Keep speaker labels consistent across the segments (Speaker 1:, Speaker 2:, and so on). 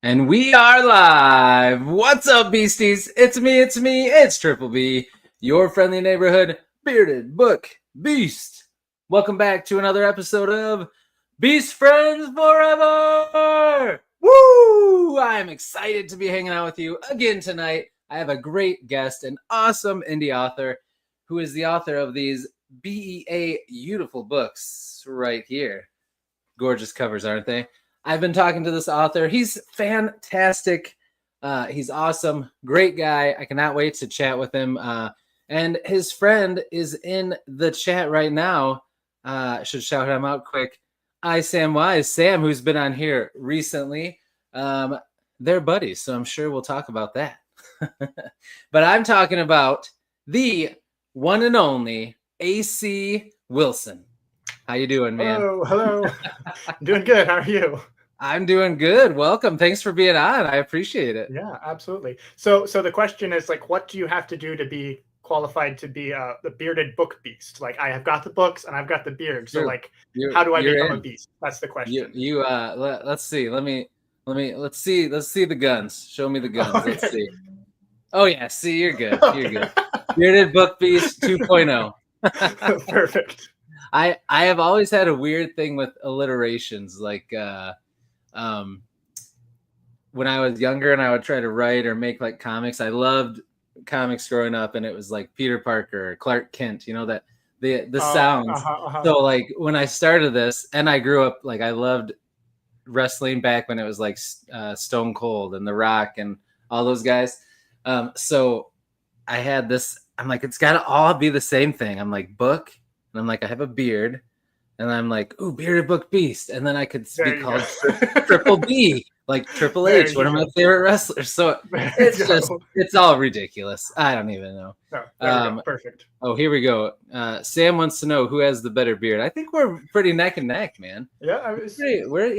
Speaker 1: And we are live. What's up, beasties? It's me. It's Triple B, your friendly neighborhood bearded book beast. Welcome back to another episode of Beast Friends Forever. Woo! I'm excited to be hanging out with you again tonight. I have a great guest, an awesome indie author who is the author of these BEA beautiful books right here. Gorgeous covers, aren't they? I've been talking to this author. He's fantastic. He's awesome. Great guy. I cannot wait to chat with him. And his friend is in the chat right now. Should shout him out quick. Sam Wise. Sam, who's been on here recently. They're buddies, so I'm sure we'll talk about that. But I'm talking about the one and only AC Wilson. How you doing, man?
Speaker 2: Hello. I'm doing good. How are you?
Speaker 1: I'm doing good. Welcome. Thanks for being on. I appreciate it.
Speaker 2: Yeah, absolutely. So the question is, like, what do you have to do to be qualified to be the bearded book beast? Like, I have got the books and I've got the beard. So, how do I become a beast? That's the question.
Speaker 1: Let's see. Let's see the guns. Show me the guns. Okay. Let's see. Oh yeah. See, you're good. You're good. Bearded book beast 2.0.
Speaker 2: Perfect.
Speaker 1: I have always had a weird thing with alliterations, like when I was younger and I would try to write or make like comics. I loved comics growing up, and it was like Peter Parker or Clark Kent, you know, that the sounds. So like when I started this, and I grew up, like I loved wrestling back when it was like Stone Cold and The Rock and all those guys. So I had this, I'm like, it's got to all be the same thing. I'm like, book. And I'm like, I have a beard. And I'm like, ooh, bearded book beast. And then I could be called Triple B, like Triple H, one of my favorite wrestlers. So it's all ridiculous. I don't even know.
Speaker 2: No, perfect.
Speaker 1: Oh, here we go. Sam wants to know who has the better beard. I think we're pretty neck and neck, man.
Speaker 2: Yeah,
Speaker 1: we're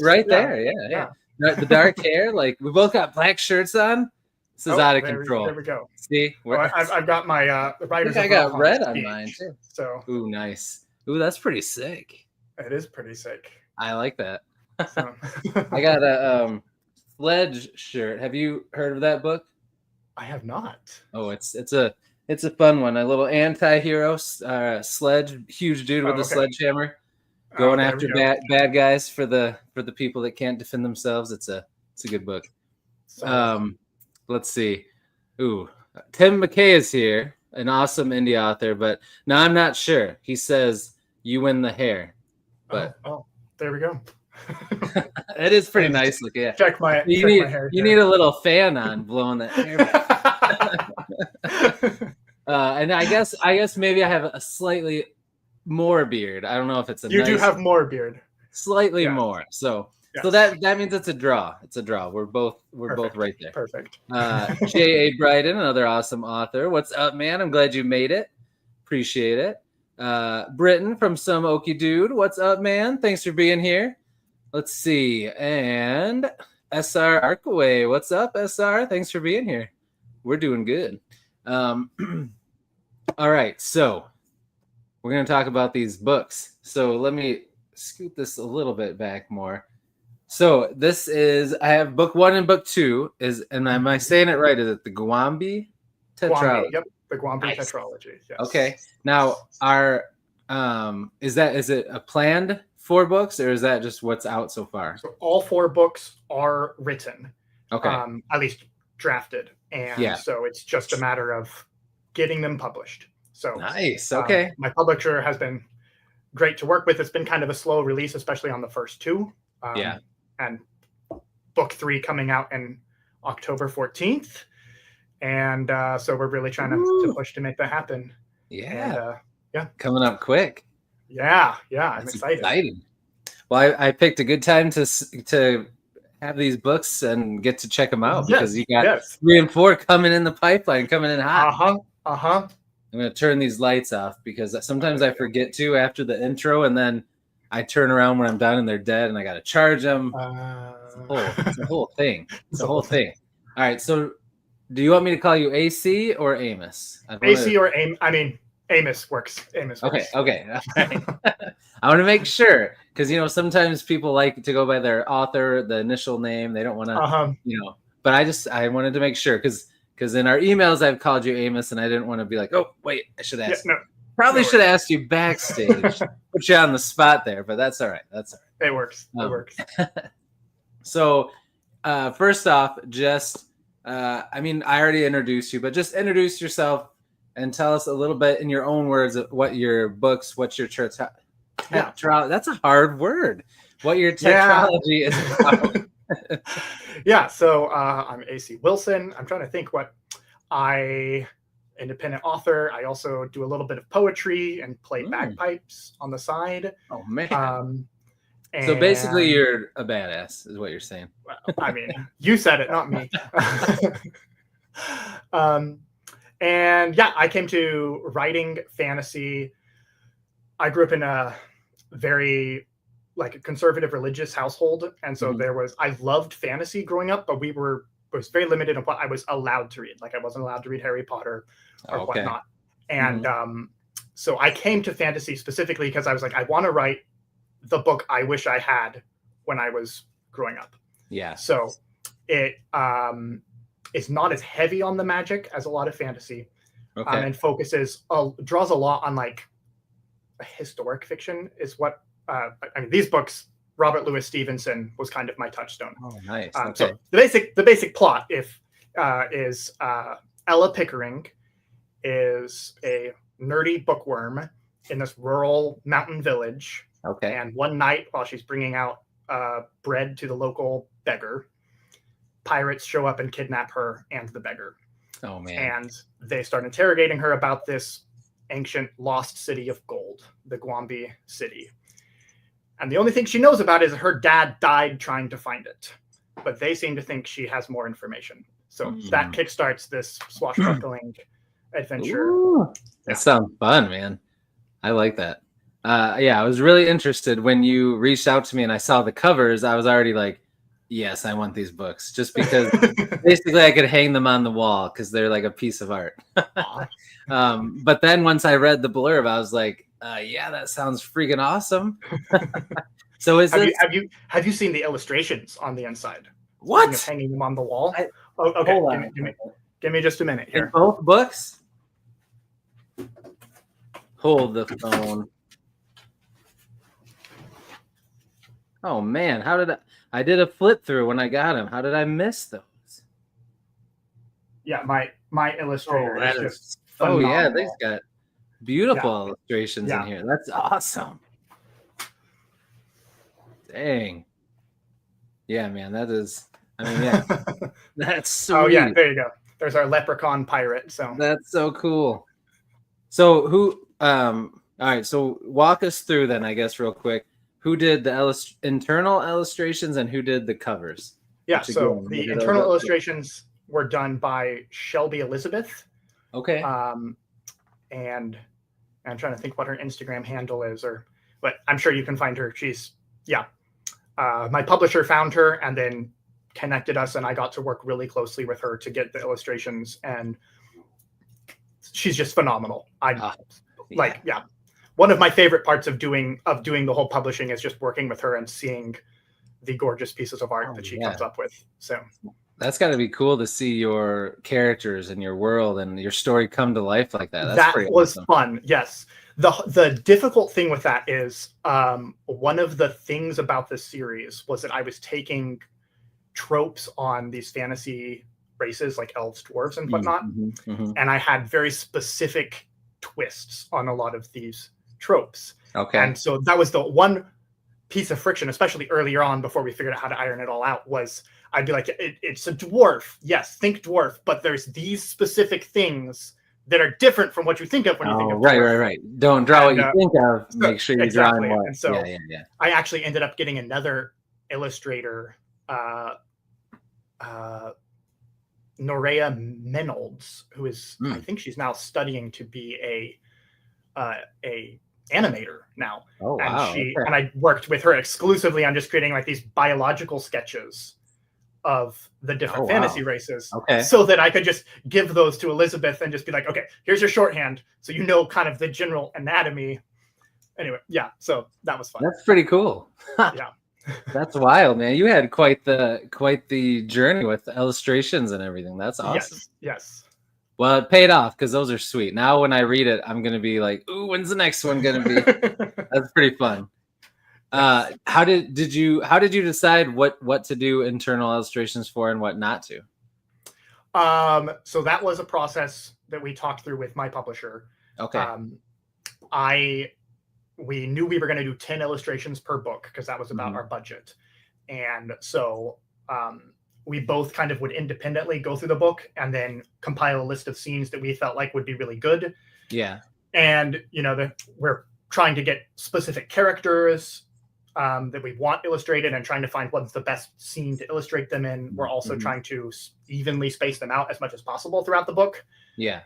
Speaker 1: right there. Yeah. The dark hair, like we both got black shirts on. This is out of control.
Speaker 2: There we go.
Speaker 1: See,
Speaker 2: I've got my writers.
Speaker 1: I got red on mine too.
Speaker 2: So,
Speaker 1: ooh, nice. Ooh, that's pretty sick.
Speaker 2: It is pretty sick.
Speaker 1: I like that. I got a Sledge shirt. Have you heard of that book?
Speaker 2: I have not.
Speaker 1: Oh, it's a fun one. A little anti-hero, Sledge, huge dude with a sledgehammer, going after bad guys for the people that can't defend themselves. It's a good book. Let's see. Ooh, Tim McKay is here, an awesome indie author, but no, I'm not sure. He says you win the hair, but
Speaker 2: there we go.
Speaker 1: It is pretty nice looking. Yeah.
Speaker 2: Check my hair.
Speaker 1: You need a little fan on blowing that hair back. And I guess maybe I have a slightly more beard. I don't know if it's
Speaker 2: you do have more beard.
Speaker 1: Slightly more. So. Yes. So that means it's a draw. It's a draw. We're both right there.
Speaker 2: Perfect.
Speaker 1: J.A. Bryden, another awesome author. What's up, man? I'm glad you made it. Appreciate it. Britton from Some Okie Dude. What's up, man? Thanks for being here. Let's see. And SR Arkaway. What's up, SR? Thanks for being here. We're doing good. All right. So we're going to talk about these books. So let me scoot this a little bit back more. So this is, I have book 1 and book 2 and am I saying it right? Is it the Gwambi Tetralogy?
Speaker 2: Yep, the Gwambi Tetralogy. Yes.
Speaker 1: Okay. Now, is it a planned 4 books, or is that just what's out so far?
Speaker 2: So all 4 books are written.
Speaker 1: Okay.
Speaker 2: At least drafted, and so it's just a matter of getting them published. So
Speaker 1: nice. Okay.
Speaker 2: My publisher has been great to work with. It's been kind of a slow release, especially on the first 2. And book 3 coming out in October 14th. And so we're really trying to push to make that happen.
Speaker 1: Yeah. Coming up quick.
Speaker 2: Yeah. I'm excited.
Speaker 1: Exciting. Well, I picked a good time to have these books and get to check them out because you got 3 and 4 coming in the pipeline, coming in hot. I'm going to turn these lights off because sometimes I forget to after the intro, and then I turn around when I'm done and they're dead, and I got to charge them. It's a whole thing. It's a whole thing. All right. So do you want me to call you AC or Amos?
Speaker 2: AC or Amos. I mean, Amos works. Amos works.
Speaker 1: Okay. All right. I want to make sure because sometimes people like to go by their author, the initial name. They don't want to, But I wanted to make sure because in our emails I've called you Amos, and I didn't want to be like, oh wait, I should ask. Probably should have asked you backstage. Put you on the spot there, but that's all right.
Speaker 2: It works. It works.
Speaker 1: So, first off, just I already introduced you, but just introduce yourself and tell us a little bit in your own words of what your books, what's your tetralogy. That's a hard word. What your tetralogy is about.
Speaker 2: So I'm AC Wilson. I'm trying to think independent author. I also do a little bit of poetry and play bagpipes on the side.
Speaker 1: Oh man. So basically you're a badass is what you're saying.
Speaker 2: I mean, you said it, not me. I came to writing fantasy. I grew up in a very conservative religious household, and so I loved fantasy growing up, but it was very limited on what I was allowed to read. I wasn't allowed to read Harry Potter or whatnot. And so I came to fantasy specifically because I was like, I want to write the book I wish I had when I was growing up.
Speaker 1: Yeah.
Speaker 2: So it is not as heavy on the magic as a lot of fantasy, and draws a lot on historic fiction is what these books. Robert Louis Stevenson was kind of my touchstone.
Speaker 1: Oh, nice.
Speaker 2: So the basic plot is Ella Pickering is a nerdy bookworm in this rural mountain village.
Speaker 1: Okay.
Speaker 2: And one night, while she's bringing out bread to the local beggar, pirates show up and kidnap her and the beggar.
Speaker 1: Oh man!
Speaker 2: And they start interrogating her about this ancient lost city of gold, the Gwambi city. And the only thing she knows about is her dad died trying to find it. But they seem to think she has more information. So that kickstarts this swashbuckling adventure.
Speaker 1: Ooh, that sounds fun, man. I like that. I was really interested when you reached out to me and I saw the covers. I was already like, yes, I want these books. Just because basically I could hang them on the wall because they're like a piece of art. But then once I read the blurb, I was like, that sounds freaking awesome. So
Speaker 2: have you seen the illustrations on the inside?
Speaker 1: What?
Speaker 2: Hanging them on the wall? Okay, give me just a minute here.
Speaker 1: In both books? Hold the phone. Oh man, how did I did a flip through when I got them. How did I miss those?
Speaker 2: Yeah, my illustrator is just phenomenal.
Speaker 1: Oh yeah, they've got beautiful illustrations in here. That's awesome. Dang. Yeah, man, that is that's sweet.
Speaker 2: Oh yeah, there you go. There's our leprechaun pirate. So
Speaker 1: that's so cool. So who all right, so walk us through then, I guess, real quick. Who did the internal illustrations and who did the covers?
Speaker 2: Yeah, so the internal illustrations were done by Shelby Elizabeth.
Speaker 1: Okay.
Speaker 2: And I'm trying to think what her Instagram handle is, but I'm sure you can find her. She's my publisher found her and then connected us, and I got to work really closely with her to get the illustrations, and she's just phenomenal. One of my favorite parts of doing the whole publishing is just working with her and seeing the gorgeous pieces of art that she comes up with. So
Speaker 1: that's got to be cool to see your characters and your world and your story come to life like that.
Speaker 2: That was fun. Yes. The difficult thing with that is one of the things about this series was that I was taking tropes on these fantasy races like elves, dwarves, and whatnot, and I had very specific twists on a lot of these tropes.
Speaker 1: Okay.
Speaker 2: And so that was the one piece of friction, especially earlier on before we figured out how to iron it all out, was I'd be like, it's a dwarf. Yes, think dwarf, but there's these specific things that are different from what you think of when you think of dwarf.
Speaker 1: Right. Don't draw what you think of. Make sure you draw more.
Speaker 2: And so I actually ended up getting another illustrator, Norea Menolds, who is I think she's now studying to be a animator now.
Speaker 1: Oh,
Speaker 2: and
Speaker 1: wow.
Speaker 2: And I worked with her exclusively on just creating like these biological sketches of the different fantasy races, so that I could just give those to Elizabeth and just be like, okay, here's your shorthand, so you know kind of the general anatomy anyway, yeah. So that was fun.
Speaker 1: That's pretty cool.
Speaker 2: Yeah.
Speaker 1: That's wild, man. You had quite the journey with the illustrations and everything. That's awesome.
Speaker 2: Yes.
Speaker 1: Well, it paid off because those are sweet. Now when I read it, I'm gonna be like, ooh, when's the next one gonna be? That's pretty fun. Yes. How did you decide what to do internal illustrations for and what not to?
Speaker 2: So that was a process that we talked through with my publisher.
Speaker 1: Okay.
Speaker 2: We knew we were going to do 10 illustrations per book because that was about our budget. And so we both kind of would independently go through the book and then compile a list of scenes that we felt like would be really good.
Speaker 1: Yeah.
Speaker 2: And, we're trying to get specific characters that we want illustrated and trying to find what's the best scene to illustrate them in. We're also trying to evenly space them out as much as possible throughout the book.
Speaker 1: Yeah.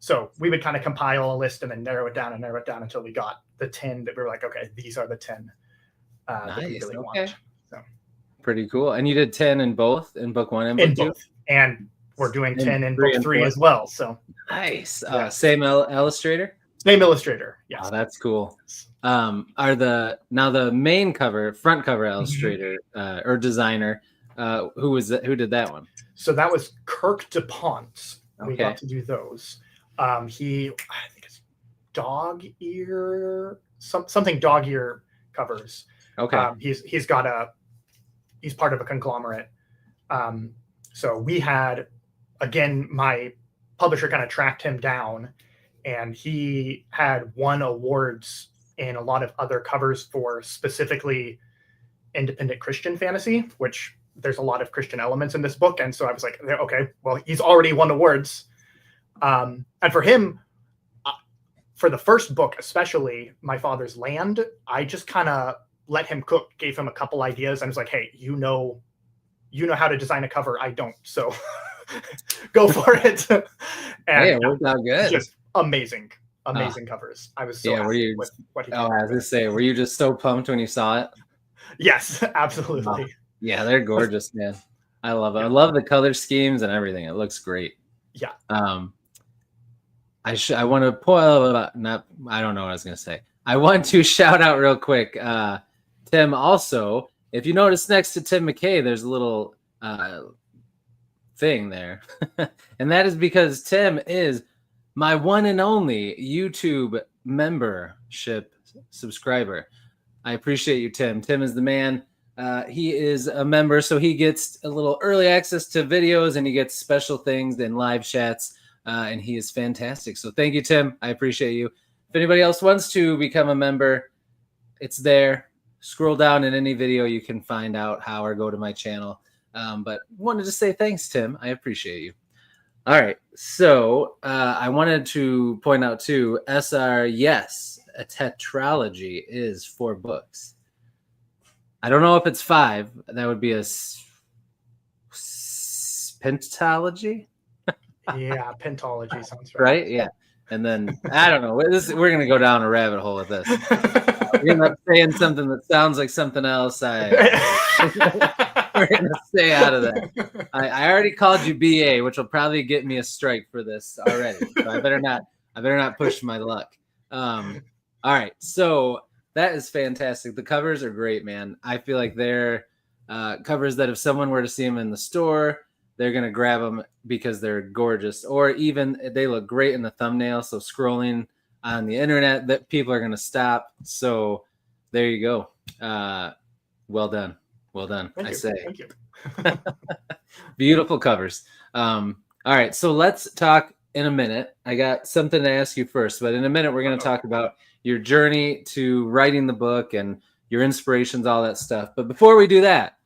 Speaker 2: So we would kind of compile a list and then narrow it down until we got the 10 that we were like, okay, these are the 10 that we really want. So
Speaker 1: pretty cool. And you did 10 in both, in book 1 and book 2?
Speaker 2: Both. And we're doing 10 in book 3 as well. So
Speaker 1: nice. Same illustrator?
Speaker 2: Same illustrator. Yes.
Speaker 1: Oh, that's cool. Are the main front cover illustrator or designer, who did that one?
Speaker 2: So that was Kirk DuPont. We got to do those. I think it's dog ear, something dog ear covers.
Speaker 1: Okay.
Speaker 2: He's part of a conglomerate. So we had, again, my publisher kind of tracked him down, and he had won awards in a lot of other covers for specifically independent Christian fantasy, which there's a lot of Christian elements in this book. And so I was like, okay, well, he's already won awards. And for him, for the first book, especially My Father's Land, I just kind of let him cook, gave him a couple ideas. And was like, hey, you know how to design a cover. I don't. So go for it. And
Speaker 1: it worked out good.
Speaker 2: Just amazing covers. I was so happy with what he did.
Speaker 1: I was going to say, were you just so pumped when you saw it?
Speaker 2: Yes, absolutely.
Speaker 1: Yeah, they're gorgeous, man. I love it. I love the color schemes and everything. It looks great.
Speaker 2: Yeah.
Speaker 1: I want to I don't know what I was going to say. I want to shout out real quick. Tim, also, if you notice next to Tim McKay, there's a little thing there. And that is because Tim is my one and only YouTube membership subscriber. I appreciate you, Tim. Tim is the man. He is a member, so he gets a little early access to videos and he gets special things and live chats, and he is fantastic. So thank you, Tim. I appreciate you. If anybody else wants to become a member, it's there. Scroll down in any video, you can find out how, or go to my channel. But wanted to say thanks, Tim. I appreciate you. All right. So I wanted to point out too, SR, yes, a tetralogy is 4 books. I don't know if it's 5. That would be a pentalogy.
Speaker 2: Yeah, pentology sounds
Speaker 1: right. Yeah. And then I don't know. We're gonna go down a rabbit hole with this. We're gonna saying something that sounds like something else. We're gonna stay out of that. I already called you BA, which will probably get me a strike for this already. So I better not push my luck. All right. So that is fantastic. The covers are great, man. I feel like they're covers that if someone were to see them in the store, they're going to grab them because they're gorgeous, or even they look great in the thumbnail. So scrolling on the internet, that people are going to stop. So there you go. Well done. Well done.
Speaker 2: Thank you. Thank you.
Speaker 1: Beautiful covers. All right. So let's talk in a minute. I got something to ask you first, but in a minute, we're going to talk about your journey to writing the book and your inspirations, all that stuff. But before we do that,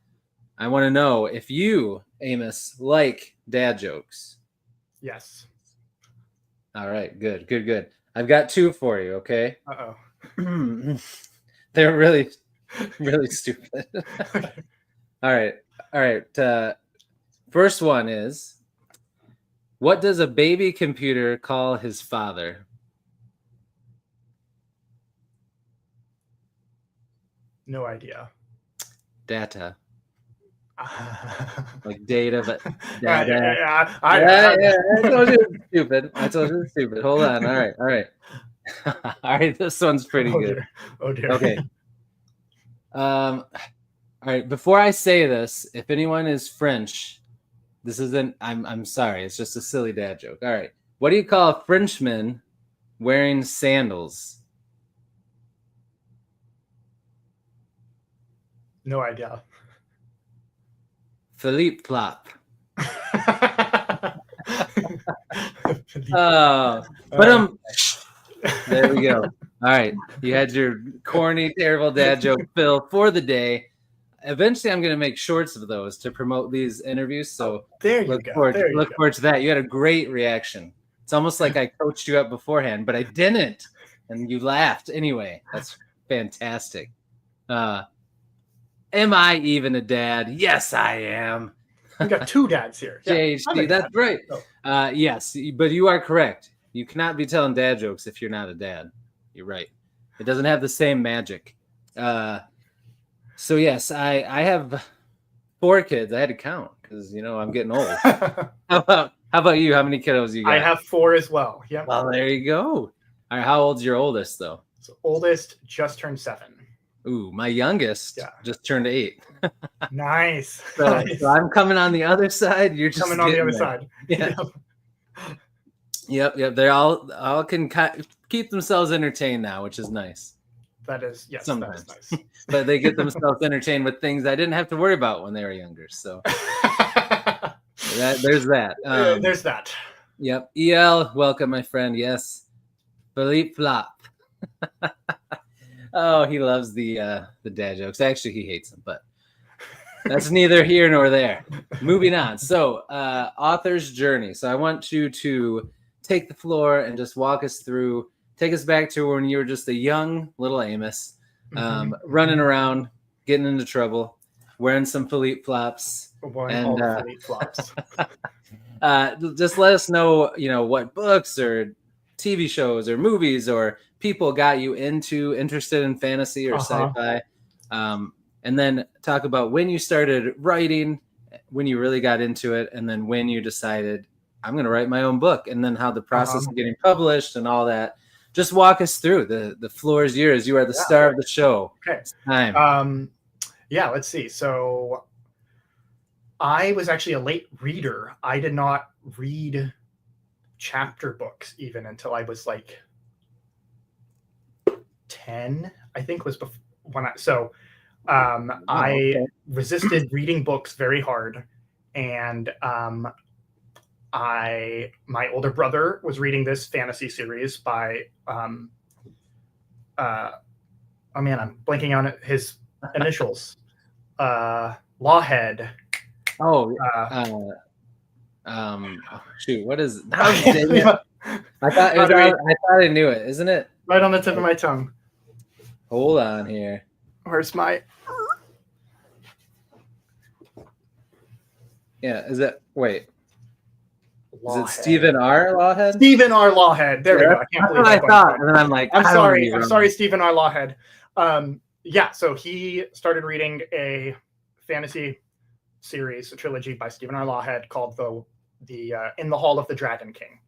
Speaker 1: I want to know if you, Amos, like dad jokes.
Speaker 2: Yes.
Speaker 1: All right. Good. Good. Good. I've got 2 for you. Okay.
Speaker 2: Uh-oh.
Speaker 1: They're really, really stupid. All right. All right. First one is, what does a baby computer call his father?
Speaker 2: No idea.
Speaker 1: Data. Like data, but
Speaker 2: data.
Speaker 1: I told you it's stupid. Hold on. All right. All right, this one's pretty good.
Speaker 2: Dear. Oh dear.
Speaker 1: Okay. All right. Before I say this, if anyone is French, this isn't. I'm sorry. It's just a silly dad joke. All right. What do you call a Frenchman wearing sandals?
Speaker 2: No idea.
Speaker 1: Philippe Plop. Oh, but there we go. All right, you had your corny, terrible dad joke fill for the day. Eventually, I'm going to make shorts of those to promote these interviews. So
Speaker 2: there you
Speaker 1: look
Speaker 2: go.
Speaker 1: Forward to that. You had a great reaction. It's almost like I coached you up beforehand, but I didn't, and you laughed anyway. That's fantastic. Am I even a dad? Yes, I am.
Speaker 2: We got two dads here.
Speaker 1: JHD, that's right. Yes, but you are correct. You cannot be telling dad jokes if you're not a dad. You're right. It doesn't have the same magic. So yes, I have 4 kids. I had to count because I'm getting old. How about you? How many kiddos you got?
Speaker 2: I have 4 as well. Yeah.
Speaker 1: Well, there you go. All right, how old's your oldest though?
Speaker 2: So oldest just turned 7.
Speaker 1: Ooh, my youngest just turned 8.
Speaker 2: Nice.
Speaker 1: So I'm coming on the other side. You're just
Speaker 2: coming on the other side.
Speaker 1: Yeah. Yep. They all can keep themselves entertained now, which is nice.
Speaker 2: That is, yes,
Speaker 1: sometimes.
Speaker 2: that is nice.
Speaker 1: But they get themselves entertained with things I didn't have to worry about when they were younger. So there's that.
Speaker 2: There's that.
Speaker 1: Yep. EL, welcome, my friend. Yes. Philippe Flop. Oh, he loves the dad jokes. Actually, he hates them, but that's neither here nor there. Moving on. So, author's journey. So I want you to take the floor and just walk us through, take us back to when you were just a young little Amos, running around, getting into trouble, wearing some Philippe Flops.
Speaker 2: Philippe Flops.
Speaker 1: Just let us know, what books or TV shows or movies or people got you interested in fantasy or sci-fi. And then talk about when you started writing, when you really got into it, and then when you decided, I'm going to write my own book, and then how the process of getting published and all that. Just walk us through. The floor is yours. You are the star of the show.
Speaker 2: Okay.
Speaker 1: It's time.
Speaker 2: Let's see. So I was actually a late reader. I did not read chapter books even until I was like 10, I think was when I resisted reading books very hard, and my older brother was reading this fantasy series by I'm blanking on his initials. Lawhead.
Speaker 1: Shoot, what is it? I thought I knew it, isn't it?
Speaker 2: Right on the tip of my tongue.
Speaker 1: Hold on here.
Speaker 2: Where's my?
Speaker 1: Yeah, is it? Wait.
Speaker 2: Lawhead.
Speaker 1: Is it Stephen R. Lawhead?
Speaker 2: Stephen R. Lawhead. There we go. I can't believe
Speaker 1: I thought. And then I'm like,
Speaker 2: I'm sorry, Stephen R. Lawhead. So he started reading a fantasy series, a trilogy by Stephen R. Lawhead called the In the Hall of the Dragon King.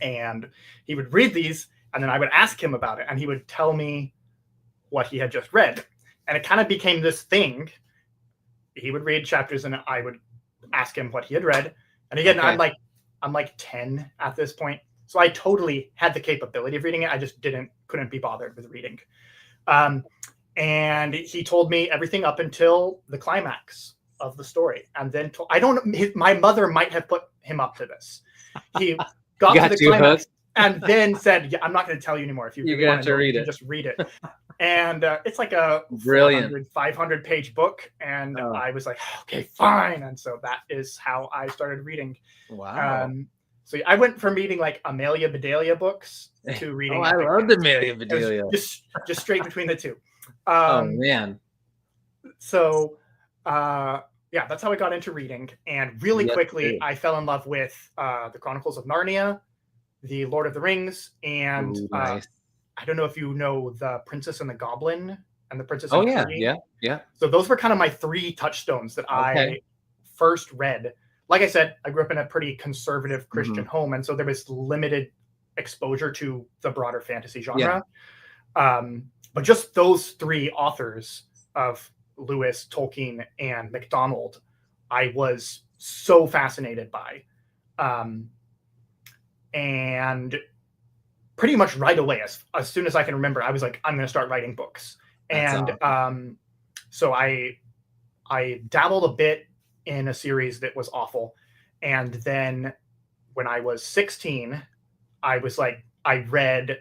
Speaker 2: And he would read these, and then I would ask him about it, and he would tell me what he had just read. And it kind of became this thing. He would read chapters, and I would ask him what he had read. And again, I'm like 10 at this point. So I totally had the capability of reading it. I just couldn't be bothered with reading. And he told me everything up until the climax of the story. And then my mother might have put him up to this. He got to the climax and then said, I'm not going to tell you anymore. If you really want to read it, just read it. And it's like a 500 page book. And I was like, okay, fine. And so that is how I started reading.
Speaker 1: Wow.
Speaker 2: So I went from reading like Amelia Bedelia books to reading.
Speaker 1: I loved Amelia Bedelia.
Speaker 2: Just straight between the two.
Speaker 1: Oh man.
Speaker 2: So that's how I got into reading. And really quickly, I fell in love with the Chronicles of Narnia, the Lord of the Rings, and
Speaker 1: nice.
Speaker 2: I don't know if you know the Princess and the Goblin and the Princess and the Tree.
Speaker 1: Yeah.
Speaker 2: So those were kind of my 3 touchstones that I first read. Like I said, I grew up in a pretty conservative Christian home, and so there was limited exposure to the broader fantasy genre. But just those three authors of Lewis, Tolkien, and MacDonald, I was so fascinated by. And pretty much right away, as soon as I can remember, I was like, I'm going to start writing books. That's awesome. So I dabbled a bit in a series that was awful. And then when I was 16, I was like, I read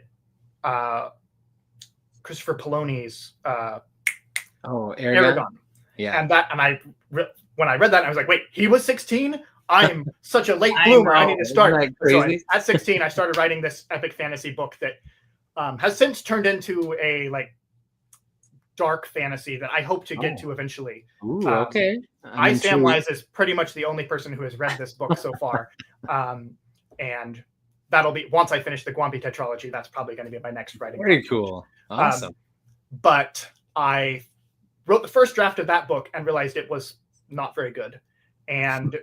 Speaker 2: Christopher Poloni's Aragon.
Speaker 1: Yeah.
Speaker 2: And when I read that, I was like, wait, he was 16? I'm such a late bloomer. I need to start. So at 16, I started writing this epic fantasy book that has since turned into a like dark fantasy that I hope to get to eventually.
Speaker 1: Ooh, okay.
Speaker 2: I Samwise is pretty much the only person who has read this book so far. And that'll be, once I finish the Gwambi Tetralogy, that's probably going to be my next writing.
Speaker 1: Very cool. Awesome.
Speaker 2: But I wrote the first draft of that book and realized it was not very good. And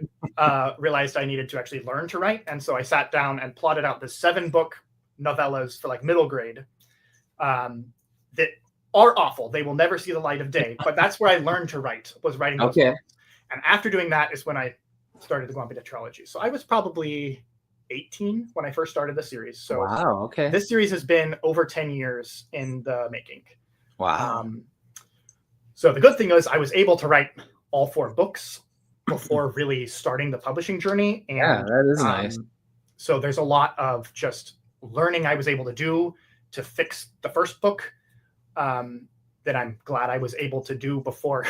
Speaker 2: realized I needed to actually learn to write. And so I sat down and plotted out the 7-book novellas for like middle grade that are awful. They will never see the light of day. But that's where I learned to write, was writing those books. And after doing that is when I started the Gwambi Tetralogy. So I was probably 18 when I first started the series. So this series has been over 10 years in the making.
Speaker 1: Wow.
Speaker 2: So the good thing is I was able to write all 4 books before really starting the publishing journey. And,
Speaker 1: yeah, that is nice.
Speaker 2: So there's a lot of just learning I was able to do to fix the first book that I'm glad I was able to do before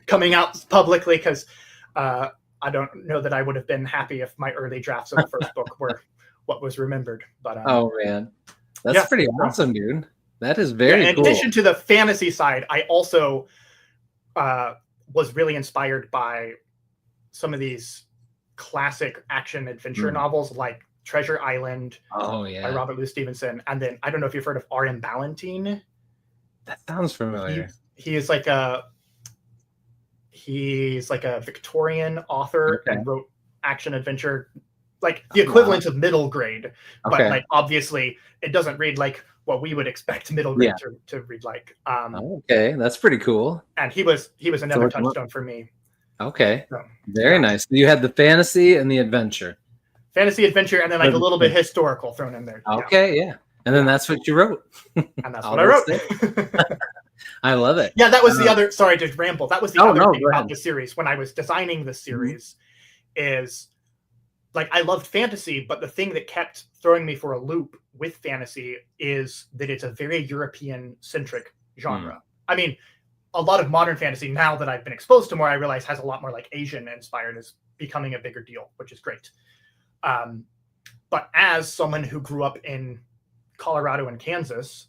Speaker 2: coming out publicly, because I don't know that I would have been happy if my early drafts of the first book were what was remembered. But
Speaker 1: oh man, that's pretty awesome, dude. That is very cool.
Speaker 2: In addition to the fantasy side, I also was really inspired by some of these classic action adventure novels like Treasure Island by Robert Louis Stevenson. And then I don't know if you've heard of R.M. Ballantyne.
Speaker 1: That sounds familiar.
Speaker 2: He's like a Victorian author and wrote action adventure, like the equivalent of middle grade. But like obviously it doesn't read like what we would expect middle grade to read like.
Speaker 1: Okay, that's pretty cool.
Speaker 2: And he was another touchstone for me.
Speaker 1: Okay, so, very nice. You had the fantasy and the adventure.
Speaker 2: Fantasy, adventure, and then like a little bit historical thrown in there.
Speaker 1: Okay, yeah. And then that's what you wrote.
Speaker 2: And that's what I wrote.
Speaker 1: I love it.
Speaker 2: Yeah, that was the other, sorry to ramble. That was the other thing about the series when I was designing the series is like I loved fantasy, but the thing that kept throwing me for a loop with fantasy is that it's a very European-centric genre. I mean, a lot of modern fantasy now that I've been exposed to more, I realize has a lot more like Asian-inspired, is becoming a bigger deal, which is great. But as someone who grew up in Colorado and Kansas,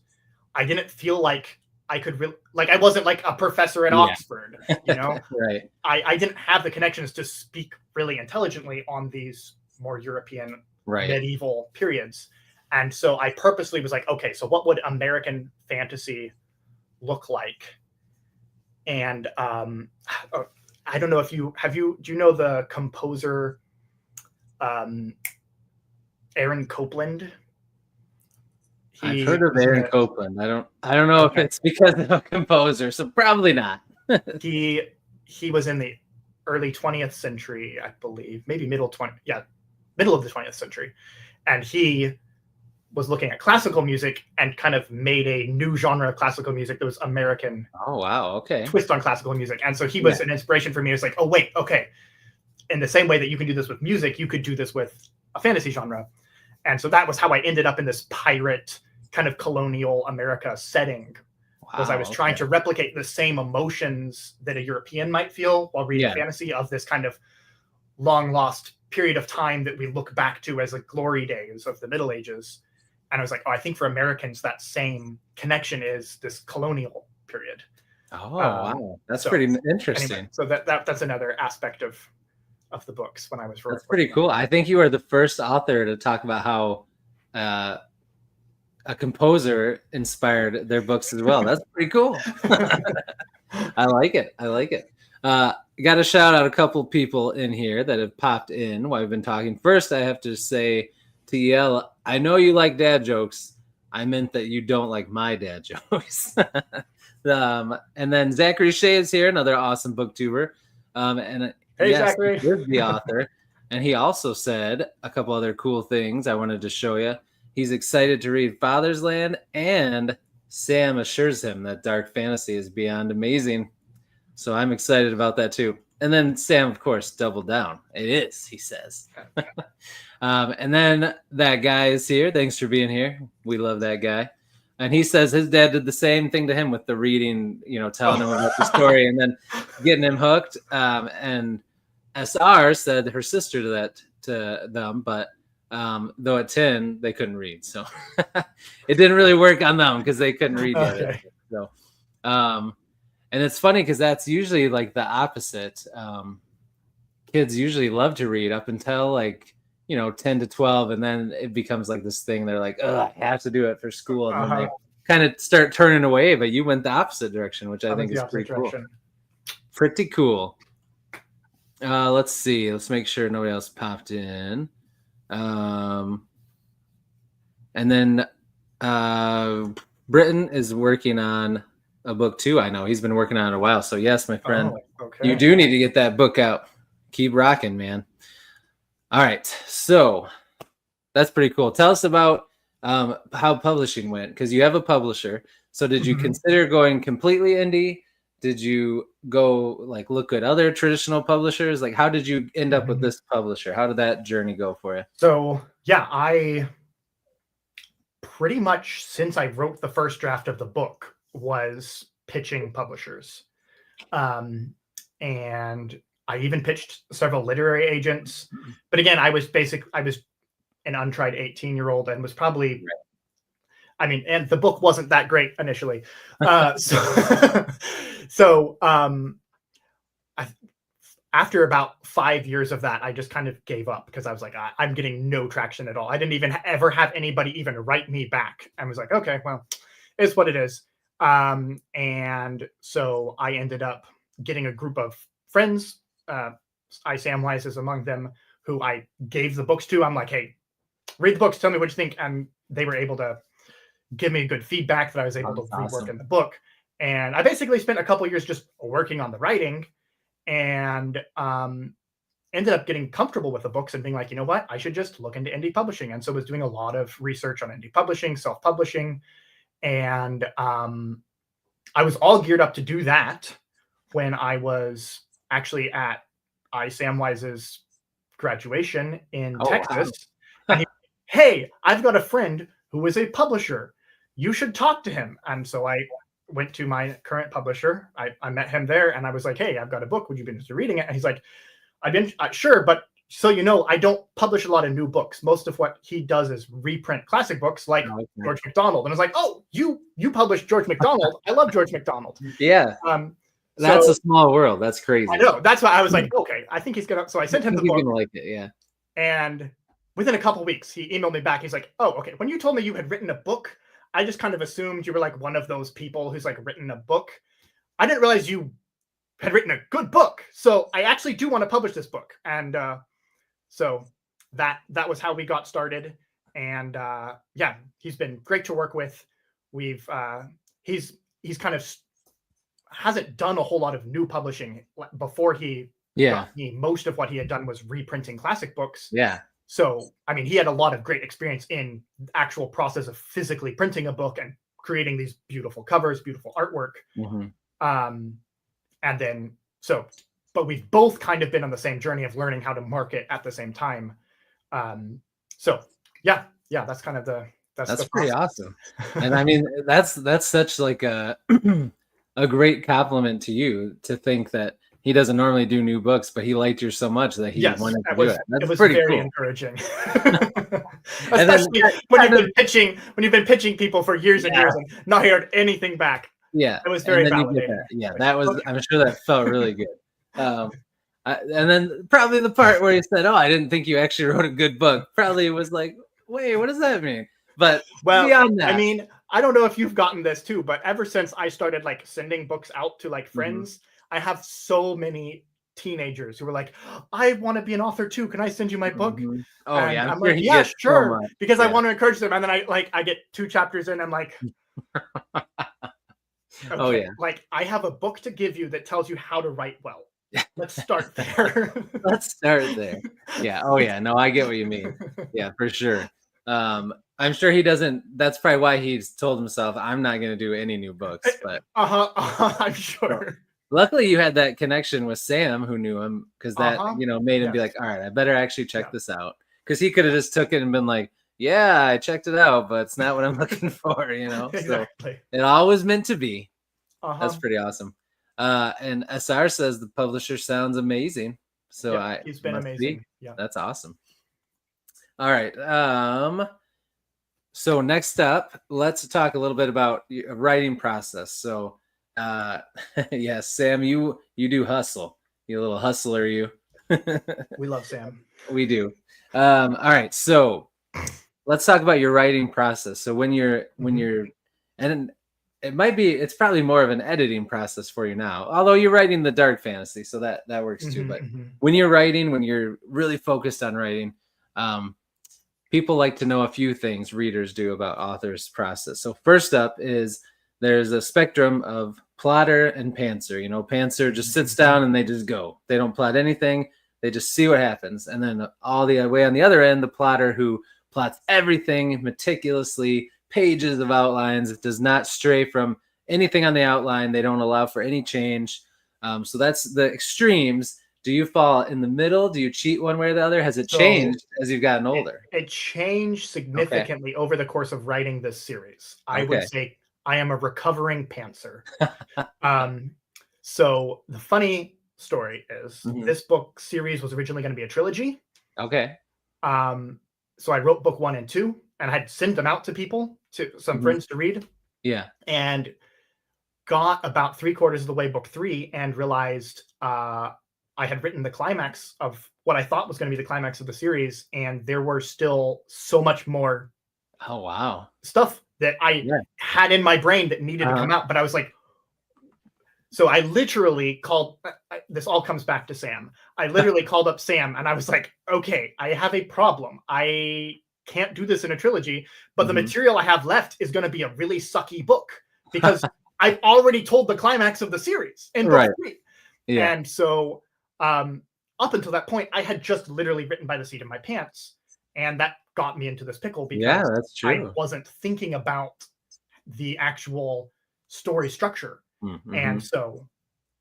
Speaker 2: I didn't feel like I could I wasn't like a professor at Oxford, you know?
Speaker 1: Right.
Speaker 2: I didn't have the connections to speak really intelligently on these more European medieval periods. And so I purposely was like, okay, so what would American fantasy look like? And I don't know if do you know the composer Aaron Copland?
Speaker 1: I've heard of Aaron Copland. I don't know if it's because of a composer, so probably not.
Speaker 2: He was in the early 20th century, I believe, maybe middle of the 20th century. And he was looking at classical music and kind of made a new genre of classical music that was American.
Speaker 1: Oh, wow. Okay.
Speaker 2: Twist on classical music. And so he was an inspiration for me. It's like, oh, wait, okay. In the same way that you can do this with music, you could do this with a fantasy genre. And so that was how I ended up in this pirate kind of colonial America setting. Was I was trying to replicate the same emotions that a European might feel while reading fantasy of this kind of long lost period of time that we look back to as like glory days of the Middle Ages. And I was like, oh, I think for Americans, that same connection is this colonial period.
Speaker 1: Oh, wow. That's pretty interesting.
Speaker 2: Anyway, so that's another aspect of the books when I was.
Speaker 1: That's pretty cool. I think you are the first author to talk about how a composer inspired their books as well. That's pretty cool. I like it. Got to shout out a couple people in here that have popped in while we've been talking. First, I have to say to Yell, I know you like dad jokes. I meant that you don't like my dad jokes. And then Zachary Shea is here, another awesome booktuber. And
Speaker 2: Hey,
Speaker 1: yes,
Speaker 2: Zachary.
Speaker 1: he is the author. And he also said a couple other cool things I wanted to show you. He's excited to read Father's Land, and Sam assures him that dark fantasy is beyond amazing. So I'm excited about that too. And then Sam, of course, doubled down. It is, he says. And then that guy is here. Thanks for being here. We love that guy. And he says his dad did the same thing to him with the reading, telling him about the story and then getting him hooked. And SR said her sister did that to them, but though at 10, they couldn't read. So it didn't really work on them because they couldn't read yet.
Speaker 2: Okay.
Speaker 1: So, and it's funny because that's usually like the opposite. Kids usually love to read up until 10 to 12, and then it becomes like this thing. They're like, oh, I have to do it for school. And then they kind of start turning away, but you went the opposite direction, which I think is pretty cool. Pretty cool. Let's see. Let's make sure nobody else popped in. And then Britton is working on a book too. I know he's been working on it a while. So yes, my friend, you do need to get that book out. Keep rocking, man. All right. So that's pretty cool. Tell us about how publishing went, because you have a publisher. So did you consider going completely indie? Did you go look at other traditional publishers? How did you end up with this publisher? How did that journey go for you?
Speaker 2: So yeah, I pretty much, since I wrote the first draft of the book, was pitching publishers. And I even pitched several literary agents. But again, I was an untried 18-year-old and was probably, and the book wasn't that great initially. After about 5 years of that, I just kind of gave up because I was like, I'm getting no traction at all. I didn't even ever have anybody even write me back. I was like, okay, well, it's what it is. And so I ended up getting a group of friends. Samwise is among them, who I gave the books to. I'm like, hey, read the books, tell me what you think. And they were able to give me good feedback that I was able to rework in the book. And I basically spent a couple of years just working on the writing, and ended up getting comfortable with the books and being like, you know what, I should just look into indie publishing. And so I was doing a lot of research on indie publishing, self-publishing. And I was all geared up to do that when I was actually at Samwise's graduation in Texas. Wow. And hey, I've got a friend who is a publisher. You should talk to him. And so I went to my current publisher. I met him there, and I was like, hey, I've got a book. Would you be interested in reading it? And he's like, I've been sure, but so you know, I don't publish a lot of new books. Most of what he does is reprint classic books like George MacDonald. And I was like, oh, you published George MacDonald. I love George MacDonald.
Speaker 1: Yeah. That's a small world. That's crazy.
Speaker 2: I know. That's why I was like, okay, I think he's gonna. So I sent him the book.
Speaker 1: He's gonna like it, yeah.
Speaker 2: And within a couple of weeks, he emailed me back. He's like, oh, okay. When you told me you had written a book, I just kind of assumed you were like one of those people who's written a book. I didn't realize you had written a good book. So I actually do want to publish this book. And so that was how we got started. And yeah, he's been great to work with. We've he's kind of hasn't done a whole lot of new publishing before he got me. Most of what he had done was reprinting classic books.
Speaker 1: Yeah.
Speaker 2: So, he had a lot of great experience in the actual process of physically printing a book and creating these beautiful covers, beautiful artwork. And then, but we've both kind of been on the same journey of learning how to market at the same time. So yeah, that's kind of that's
Speaker 1: pretty awesome. And that's such a great compliment to you, to think that he doesn't normally do new books, but he liked yours so much that he wanted to do it. That's pretty very cool.
Speaker 2: Encouraging. Especially when you've been pitching people for years and years and not heard anything back.
Speaker 1: Yeah.
Speaker 2: It was very validating.
Speaker 1: That was, I'm sure that felt really good. And then probably the part where he said, oh, I didn't think you actually wrote a good book, probably was like, wait, what does that mean? But beyond that,
Speaker 2: I don't know if you've gotten this too, but ever since I started sending books out to friends, I have so many teenagers who were like, I want to be an author too. Can I send you my book?
Speaker 1: Mm-hmm. Oh,
Speaker 2: and
Speaker 1: yeah.
Speaker 2: I'm
Speaker 1: sure
Speaker 2: like, yeah, sure. Because I
Speaker 1: yeah.
Speaker 2: want to encourage them. And then I get 2 chapters in. I'm like, okay,
Speaker 1: oh, yeah.
Speaker 2: like I have a book to give you that tells you how to write well. Let's start there.
Speaker 1: Let's start there. Yeah. Oh, yeah. No, I get what you mean. Yeah, for sure. I'm sure he doesn't. That's probably why he's told himself, I'm not going to do any new books. But
Speaker 2: I'm sure.
Speaker 1: So, luckily, you had that connection with Sam, who knew him, because that made him be like, all right, I better actually check this out. Because he could have just took it and been like, yeah, I checked it out, but it's not what I'm looking for.
Speaker 2: Exactly.
Speaker 1: So it always meant to be.
Speaker 2: Uh-huh.
Speaker 1: That's pretty awesome. And SR says the publisher sounds amazing. So
Speaker 2: he's been amazing. Yeah,
Speaker 1: that's awesome. All right. So next up, let's talk a little bit about your writing process. So, yes, Sam, you do hustle. You little hustler, you.
Speaker 2: We love Sam.
Speaker 1: We do. All right. So let's talk about your writing process. So when you're and it's probably more of an editing process for you now, although you're writing the dark fantasy, so that works too. But when you're writing, when you're really focused on writing, people like to know a few things readers do about authors' process. So first up is there's a spectrum of plotter and pantser. Pantser just sits down and they just go. They don't plot anything. They just see what happens. And then all the way on the other end, the plotter who plots everything meticulously, pages of outlines. It does not stray from anything on the outline. They don't allow for any change. So that's the extremes. Do you fall in the middle? Do you cheat one way or the other? Has it changed as you've gotten older?
Speaker 2: It changed significantly over the course of writing this series. I would say I am a recovering pantser. So the funny story is this book series was originally going to be a trilogy.
Speaker 1: Okay.
Speaker 2: So I wrote book 1 and 2 and I had sent them out to people, to some friends to read.
Speaker 1: Yeah.
Speaker 2: And got about 3/4 of the way book 3 and realized I had written the climax of what I thought was going to be the climax of the series, and there were still so much more stuff that I had in my brain that needed to come out. But I was like, so I literally called, this all comes back to Sam. I literally called up Sam and I was like, okay, I have a problem. I can't do this in a trilogy, but the material I have left is going to be a really sucky book because I've already told the climax of the series in book 3. Yeah. And so up until that point, I had just literally written by the seat of my pants. And that got me into this pickle because
Speaker 1: that's true.
Speaker 2: I wasn't thinking about the actual story structure. And so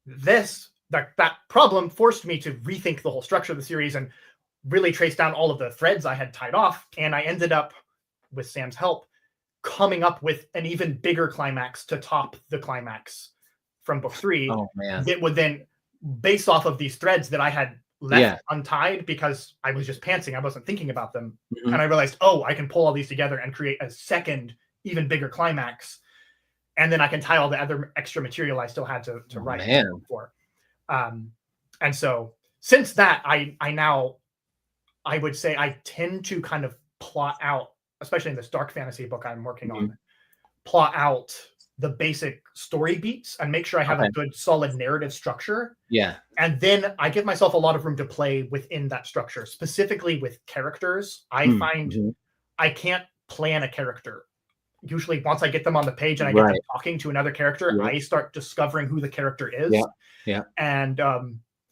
Speaker 2: that problem forced me to rethink the whole structure of the series and really trace down all of the threads I had tied off. And I ended up, with Sam's help, coming up with an even bigger climax to top the climax from book 3.
Speaker 1: Oh, man.
Speaker 2: That would then, based off of these threads that I had left untied because I was just pantsing, I wasn't thinking about them. And I realized, I can pull all these together and create a second, even bigger climax. And then I can tie all the other extra material I still had to write for. And so since that, I would say I tend to kind of plot out, especially in this dark fantasy book I'm working on, plot out the basic story beats and make sure I have a good solid narrative structure. Yeah. And then I give myself a lot of room to play within that structure, specifically with characters. I find I can't plan a character. Usually once I get them on the page and I get them talking to another character, I start discovering who the character is. Yeah. And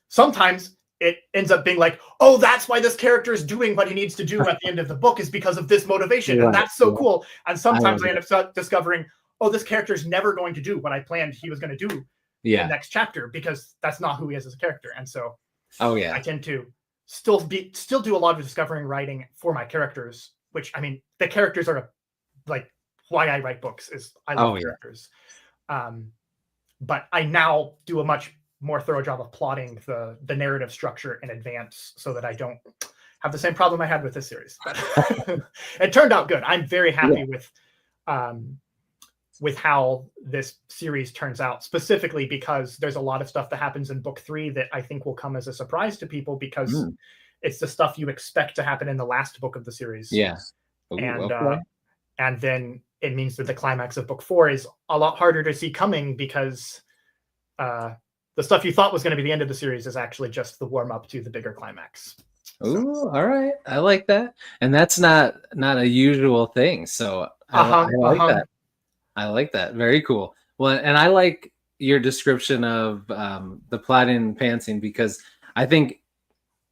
Speaker 2: sometimes it ends up being like, that's why this character is doing what he needs to do at the end of the book is because of this motivation. And that's so cool. And sometimes I end up discovering, this character is never going to do what I planned he was going to do in the next chapter because that's not who he is as a character. And so I tend to still do a lot of discovering writing for my characters, which, I mean, the characters are like why I write books is I love characters. But I now do a much more thorough job of plotting the narrative structure in advance so that I don't have the same problem I had with this series. But it turned out good. I'm very happy with how this series turns out, specifically because there's a lot of stuff that happens in book 3 that I think will come as a surprise to people because it's the stuff you expect to happen in the last book of the series. Yeah. And then it means that the climax of book 4 is a lot harder to see coming because the stuff you thought was going to be the end of the series is actually just the warm up to the bigger climax.
Speaker 1: Ooh, all right. I like that. And that's not a usual thing. So I like that. I like that. Very cool. Well, and I like your description of the plotting and pantsing, because I think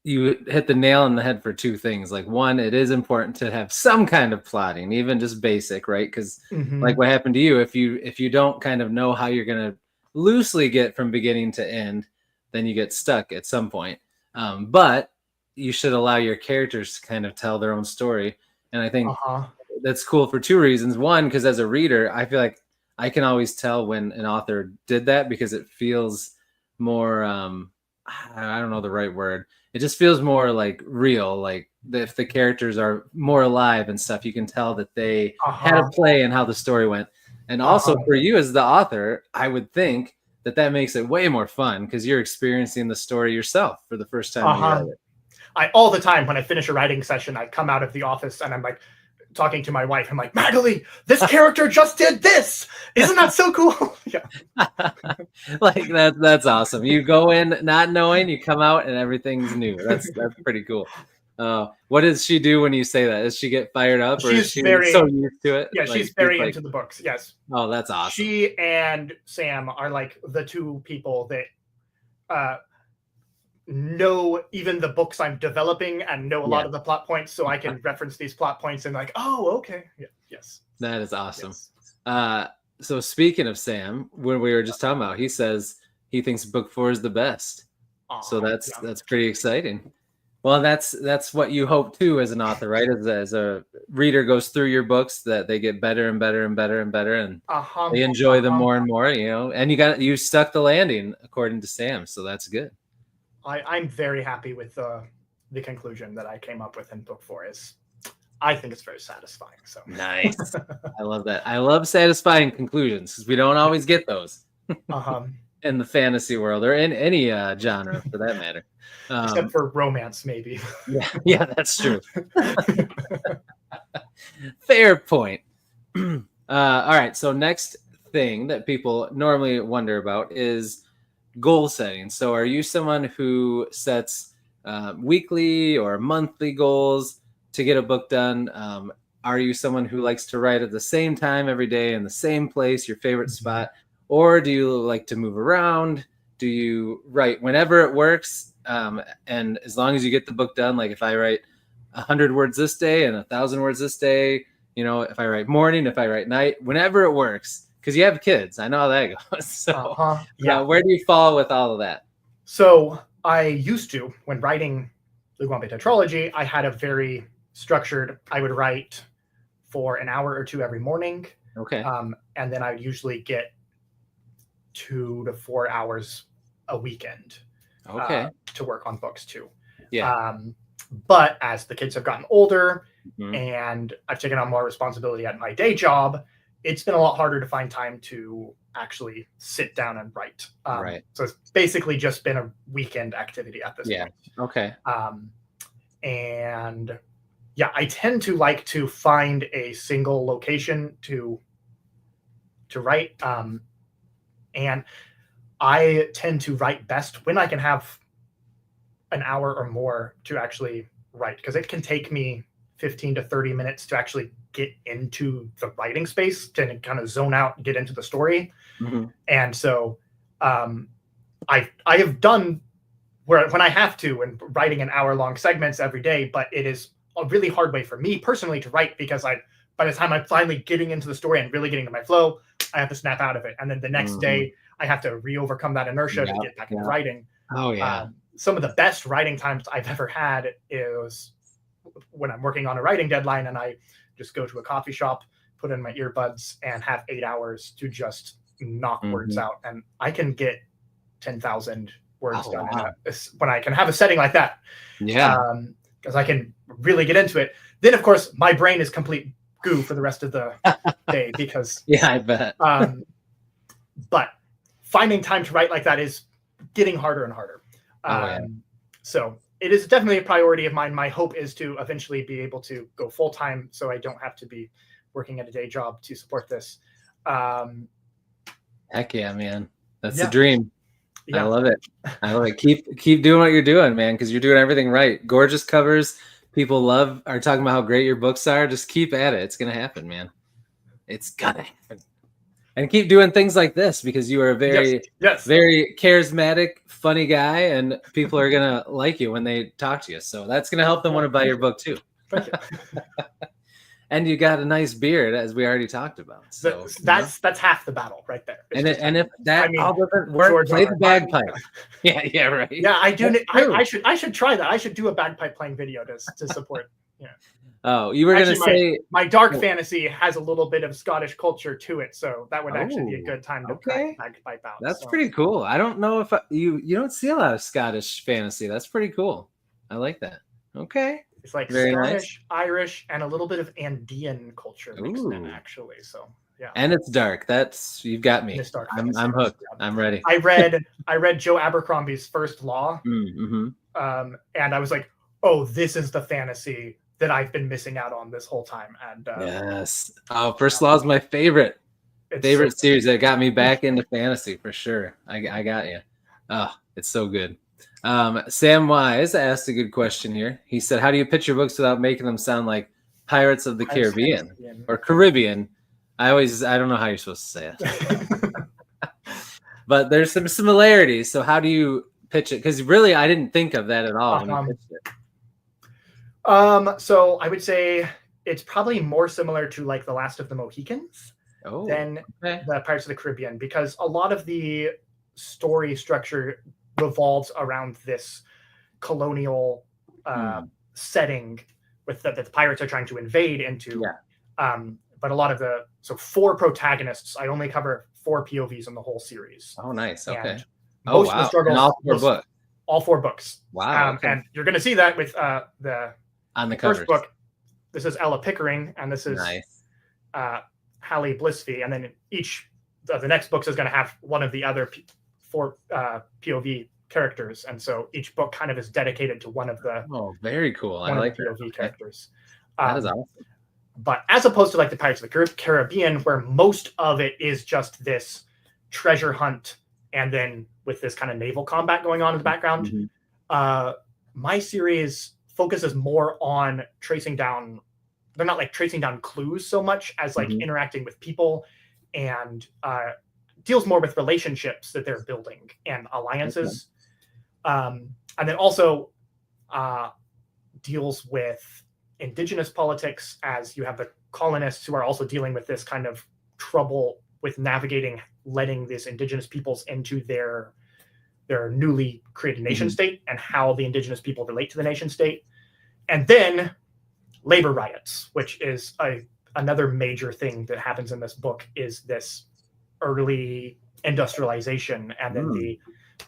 Speaker 1: you hit the nail on the head for two things. Like, one, it is important to have some kind of plotting, even just basic, right? Because like what happened to you, if you don't kind of know how you're going to loosely get from beginning to end, then you get stuck at some point. But you should allow your characters to kind of tell their own story. And I think that's cool for two reasons. One, because as a reader, I feel like I can always tell when an author did that, because it feels more, I don't know the right word. It just feels more like real. Like if the characters are more alive and stuff, you can tell that they had a play in how the story went. And also for you as the author, I would think that makes it way more fun, because you're experiencing the story yourself for the first time. You write it.
Speaker 2: All the time when I finish a writing session, I come out of the office and I'm like talking to my wife. I'm like, Magali, this character just did this. Isn't that so cool? Yeah.
Speaker 1: Like that's awesome. You go in not knowing, you come out and everything's new. That's pretty cool. What does she do when you say that? Does she get fired up, or is she so used to it?
Speaker 2: Yeah, like, she's very into the books. Yes.
Speaker 1: Oh, that's awesome.
Speaker 2: She and Sam are like the two people that know even the books I'm developing and know a lot of the plot points, so I can reference these plot points and like, oh, okay. Yeah. Yes.
Speaker 1: That is awesome. Yes. So speaking of Sam, when we were just talking about, he says he thinks book 4 is the best. So that's pretty exciting. Well, that's what you hope too as an author, right? As a reader goes through your books, that they get better and better and better and better, and they enjoy them more and more, you know. And you stuck the landing according to Sam, so that's good.
Speaker 2: I'm very happy with the conclusion that I came up with in book 4. I think it's very satisfying. So
Speaker 1: nice. I love that. I love satisfying conclusions, because we don't always get those in the fantasy world, or in any genre for that matter.
Speaker 2: Except for romance, maybe.
Speaker 1: Yeah, that's true. Fair point. All right. So next thing that people normally wonder about is goal setting. So are you someone who sets weekly or monthly goals to get a book done? Are you someone who likes to write at the same time every day in the same place, your favorite spot? Or do you like to move around? Do you write whenever it works? And as long as you get the book done, like if I write 100 words this day and 1,000 words this day, you know, if I write morning, if I write night, whenever it works, because you have kids, I know how that goes. So where do you fall with all of that?
Speaker 2: So I used to, when writing the Gwambi Tetralogy, I had a very structured, I would write for an hour or two every morning.
Speaker 1: Okay.
Speaker 2: And then I would usually get 2 to 4 hours a weekend to work on books too.
Speaker 1: Yeah.
Speaker 2: But as the kids have gotten older and I've taken on more responsibility at my day job, it's been a lot harder to find time to actually sit down and write.
Speaker 1: Right.
Speaker 2: So it's basically just been a weekend activity at this point.
Speaker 1: Okay.
Speaker 2: And yeah, I tend to like to find a single location to write. And I tend to write best when I can have an hour or more to actually write, because it can take me 15 to 30 minutes to actually get into the writing space, to kind of zone out, get into the story. And so I have done when I have to, and writing an hour-long segments every day, but it is a really hard way for me personally to write, because by the time I'm finally getting into the story and really getting to my flow, I have to snap out of it. And then the next day I have to overcome that inertia to get back into writing.
Speaker 1: Oh yeah.
Speaker 2: Some of the best writing times I've ever had is when I'm working on a writing deadline and I just go to a coffee shop, put in my earbuds, and have 8 hours to just knock words out. And I can get 10,000 words done when I can have a setting like that.
Speaker 1: Yeah.
Speaker 2: Because I can really get into it. Then, of course, my brain is complete goo for the rest of the day, because
Speaker 1: I bet.
Speaker 2: But finding time to write like that is getting harder and harder. So it is definitely a priority of mine. My hope is to eventually be able to go full time, so I don't have to be working at a day job to support this.
Speaker 1: Heck yeah, man. That's the dream. I love it. I love it. Keep doing what you're doing, man, because you're doing everything right. Gorgeous covers. People are talking about how great your books are. Just keep at it. It's gonna happen, man. It's gonna happen. And keep doing things like this because you are a very, very charismatic, funny guy, and people are gonna like you when they talk to you. So that's gonna help them want to buy your book too.
Speaker 2: Thank you.
Speaker 1: And you got a nice beard, as we already talked about. So
Speaker 2: that's half the battle right there.
Speaker 1: And if that all doesn't work, play the bagpipe. Yeah, right.
Speaker 2: Yeah, I do. I should try that. I should do a bagpipe playing video to support. Yeah.
Speaker 1: Oh, you were going to say
Speaker 2: my dark fantasy has a little bit of Scottish culture to it, so that would actually be a good time to crack bagpipe out.
Speaker 1: That's pretty cool. I don't know if you don't see a lot of Scottish fantasy. That's pretty cool. I like that. Okay.
Speaker 2: It's like very Scottish, Irish, and a little bit of Andean culture mixed in, actually. So yeah.
Speaker 1: And it's dark. You've got me. I'm hooked. I'm ready.
Speaker 2: I read Joe Abercrombie's First Law,
Speaker 1: mm-hmm.
Speaker 2: And I was like, oh, this is the fantasy that I've been missing out on this whole time. And
Speaker 1: yes. Oh, First Law is my favorite series that got me back into fantasy for sure. I got you. Oh, it's so good. Sam Wise asked a good question here. He said, how do you pitch your books without making them sound like Pirates of the Caribbean or Caribbean? I don't know how you're supposed to say it. But there's some similarities. So how do you pitch it? Because really, I didn't think of that at all when you pitched it.
Speaker 2: So I would say it's probably more similar to like The Last of the Mohicans than the Pirates of the Caribbean, because a lot of the story structure revolves around this colonial setting with that the pirates are trying to invade into. But a lot of four protagonists. I only cover 4 POVs in the whole series.
Speaker 1: Oh, nice. Okay.
Speaker 2: Most of the struggles.
Speaker 1: And all 4 books.
Speaker 2: All 4 books.
Speaker 1: Wow.
Speaker 2: And you're going to see that with the
Speaker 1: first
Speaker 2: book. This is Ella Pickering, and this is Hallie Blissfee, and then each of the next books is going to have one of the other 4 POV characters, and so each book kind of is dedicated to one of the
Speaker 1: very cool. I like
Speaker 2: POV characters.
Speaker 1: That is awesome.
Speaker 2: But as opposed to like the Pirates of the Caribbean, where most of it is just this treasure hunt, and then with this kind of naval combat going on in the background, my series focuses more on tracing down. They're not like tracing down clues so much as like interacting with people, and deals more with relationships that they're building and alliances. And then also deals with indigenous politics, as you have the colonists who are also dealing with this kind of trouble with navigating letting these indigenous peoples into their newly created nation state, and how the indigenous people relate to the nation state. And then labor riots, which is another major thing that happens in this book, is this early industrialization, and then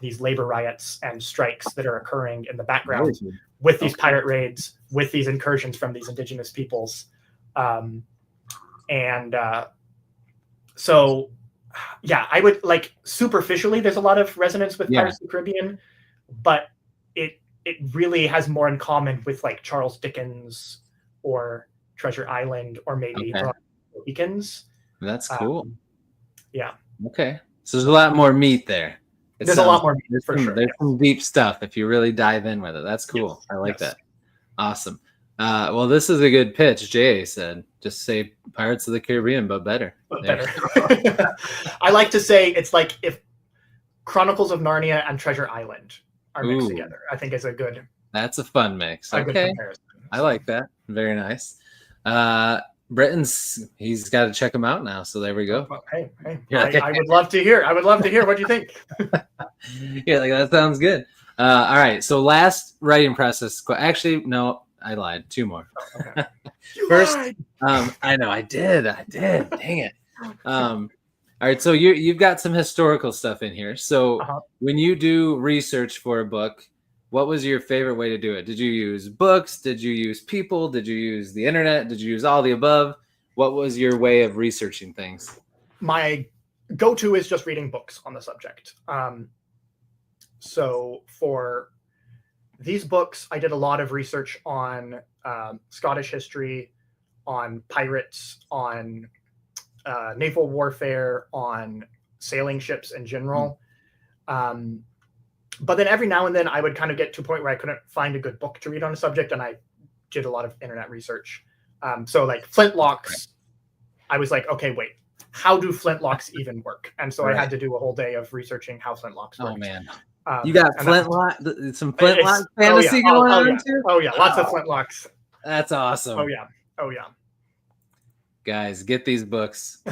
Speaker 2: these labor riots and strikes that are occurring in the background with these pirate raids, with these incursions from these indigenous peoples. So I would like superficially, there's a lot of resonance with Pirates of the Caribbean, but it really has more in common with like Charles Dickens or Treasure Island, or maybe Mohicans.
Speaker 1: That's cool.
Speaker 2: Yeah.
Speaker 1: Okay. So there's a lot more meat there.
Speaker 2: There's a lot more meat for sure.
Speaker 1: There's some deep stuff if you really dive in with it. That's cool. I like that. Awesome. Well, this is a good pitch. Jay said, just say Pirates of the Caribbean, but better.
Speaker 2: I like to say it's like if Chronicles of Narnia and Treasure Island are mixed together. I think it's a good.
Speaker 1: That's a fun mix.
Speaker 2: Good comparison.
Speaker 1: I like that. Very nice. He's got to check them out now. So there we go.
Speaker 2: Hey. I would love to hear. What do you think?
Speaker 1: Yeah, like that sounds good. All right. So last writing process. Actually, no, I lied. 2 more.
Speaker 2: Okay.
Speaker 1: First, I know I did. Dang it. All right. So you've got some historical stuff in here. So when you do research for a book, what was your favorite way to do it? Did you use books? Did you use people? Did you use the internet? Did you use all the above? What was your way of researching things?
Speaker 2: My go-to is just reading books on the subject. So for these books, I did a lot of research on Scottish history, on pirates, on naval warfare, on sailing ships in general. But then every now and then I would kind of get to a point where I couldn't find a good book to read on a subject, and I did a lot of internet research. So like flintlocks, I was like, okay, wait, how do flintlocks even work? And so I had to do a whole day of researching how flintlocks work.
Speaker 1: Oh man, you got some flintlock
Speaker 2: oh,
Speaker 1: fantasy
Speaker 2: yeah.
Speaker 1: going on
Speaker 2: yeah.
Speaker 1: too?
Speaker 2: Oh yeah, lots of flintlocks.
Speaker 1: That's awesome.
Speaker 2: Oh yeah.
Speaker 1: Guys, get these books.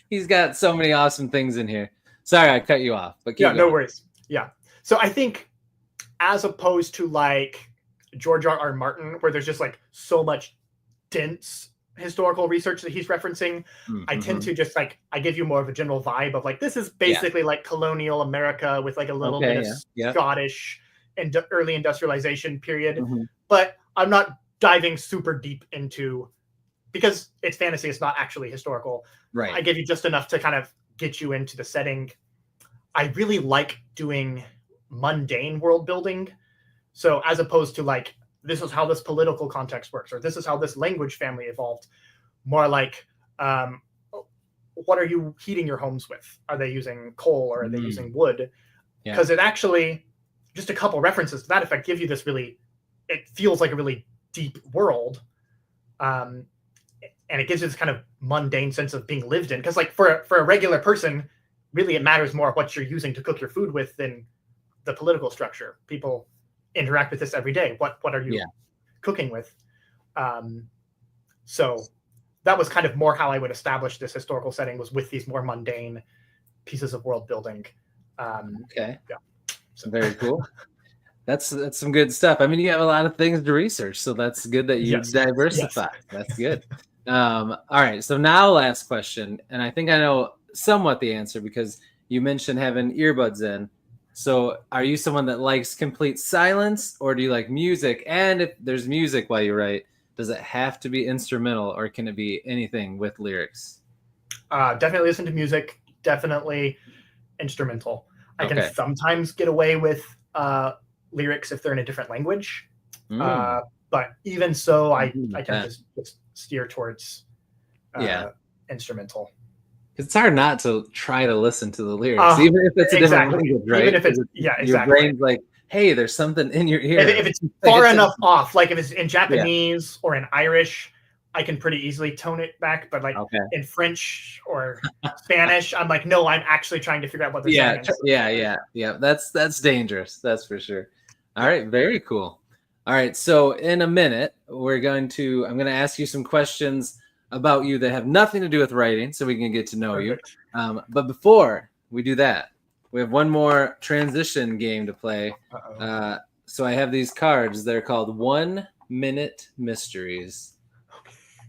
Speaker 1: He's got so many awesome things in here. Sorry, I cut you off, but keep going.
Speaker 2: No worries. Yeah. So I think as opposed to like George R.R. Martin, where there's just like so much dense historical research that he's referencing, I tend to just like, I give you more of a general vibe of like, this is basically like colonial America with like a little bit of Scottish and early industrialization period. But I'm not diving super deep into, because it's fantasy, it's not actually historical.
Speaker 1: Right.
Speaker 2: I give you just enough to kind of get you into the setting. I really like doing mundane world building. So as opposed to like, this is how this political context works, or this is how this language family evolved, more like, what are you heating your homes with? Are they using coal or are they using wood? Because it actually, just a couple references to that effect give you this really, it feels like a really deep world. And it gives you this kind of mundane sense of being lived in. Because like for a regular person, really it matters more what you're using to cook your food with than the political structure. People interact with this every day. What are you cooking with? So that was kind of more how I would establish this historical setting, was with these more mundane pieces of world building.
Speaker 1: Okay. Yeah. So. Very cool. That's some good stuff. I mean, you have a lot of things to research, so that's good that you diversify. That's good. All right. So now last question, and I think I know somewhat the answer because you mentioned having earbuds in. So are you someone that likes complete silence, or do you like music? And if there's music while you write, does it have to be instrumental, or can it be anything with lyrics?
Speaker 2: Definitely listen to music. Definitely instrumental. I can sometimes get away with lyrics if they're in a different language. But even so, I tend to just steer towards instrumental.
Speaker 1: It's hard not to try to listen to the lyrics, even if it's a different language, right?
Speaker 2: Even if it's
Speaker 1: your brain's like, hey, there's something in your ear.
Speaker 2: If it's far enough off, like if it's in Japanese or in Irish, I can pretty easily tone it back. But like in French or Spanish, I'm like, no, I'm actually trying to figure out what they're saying.
Speaker 1: Yeah. That's dangerous. That's for sure. All right, very cool. All right, so in a minute, I'm going to ask you some questions about you that have nothing to do with writing, so we can get to know you. But before we do that, we have one more transition game to play. So I have these cards. They're called 1 Minute Mysteries.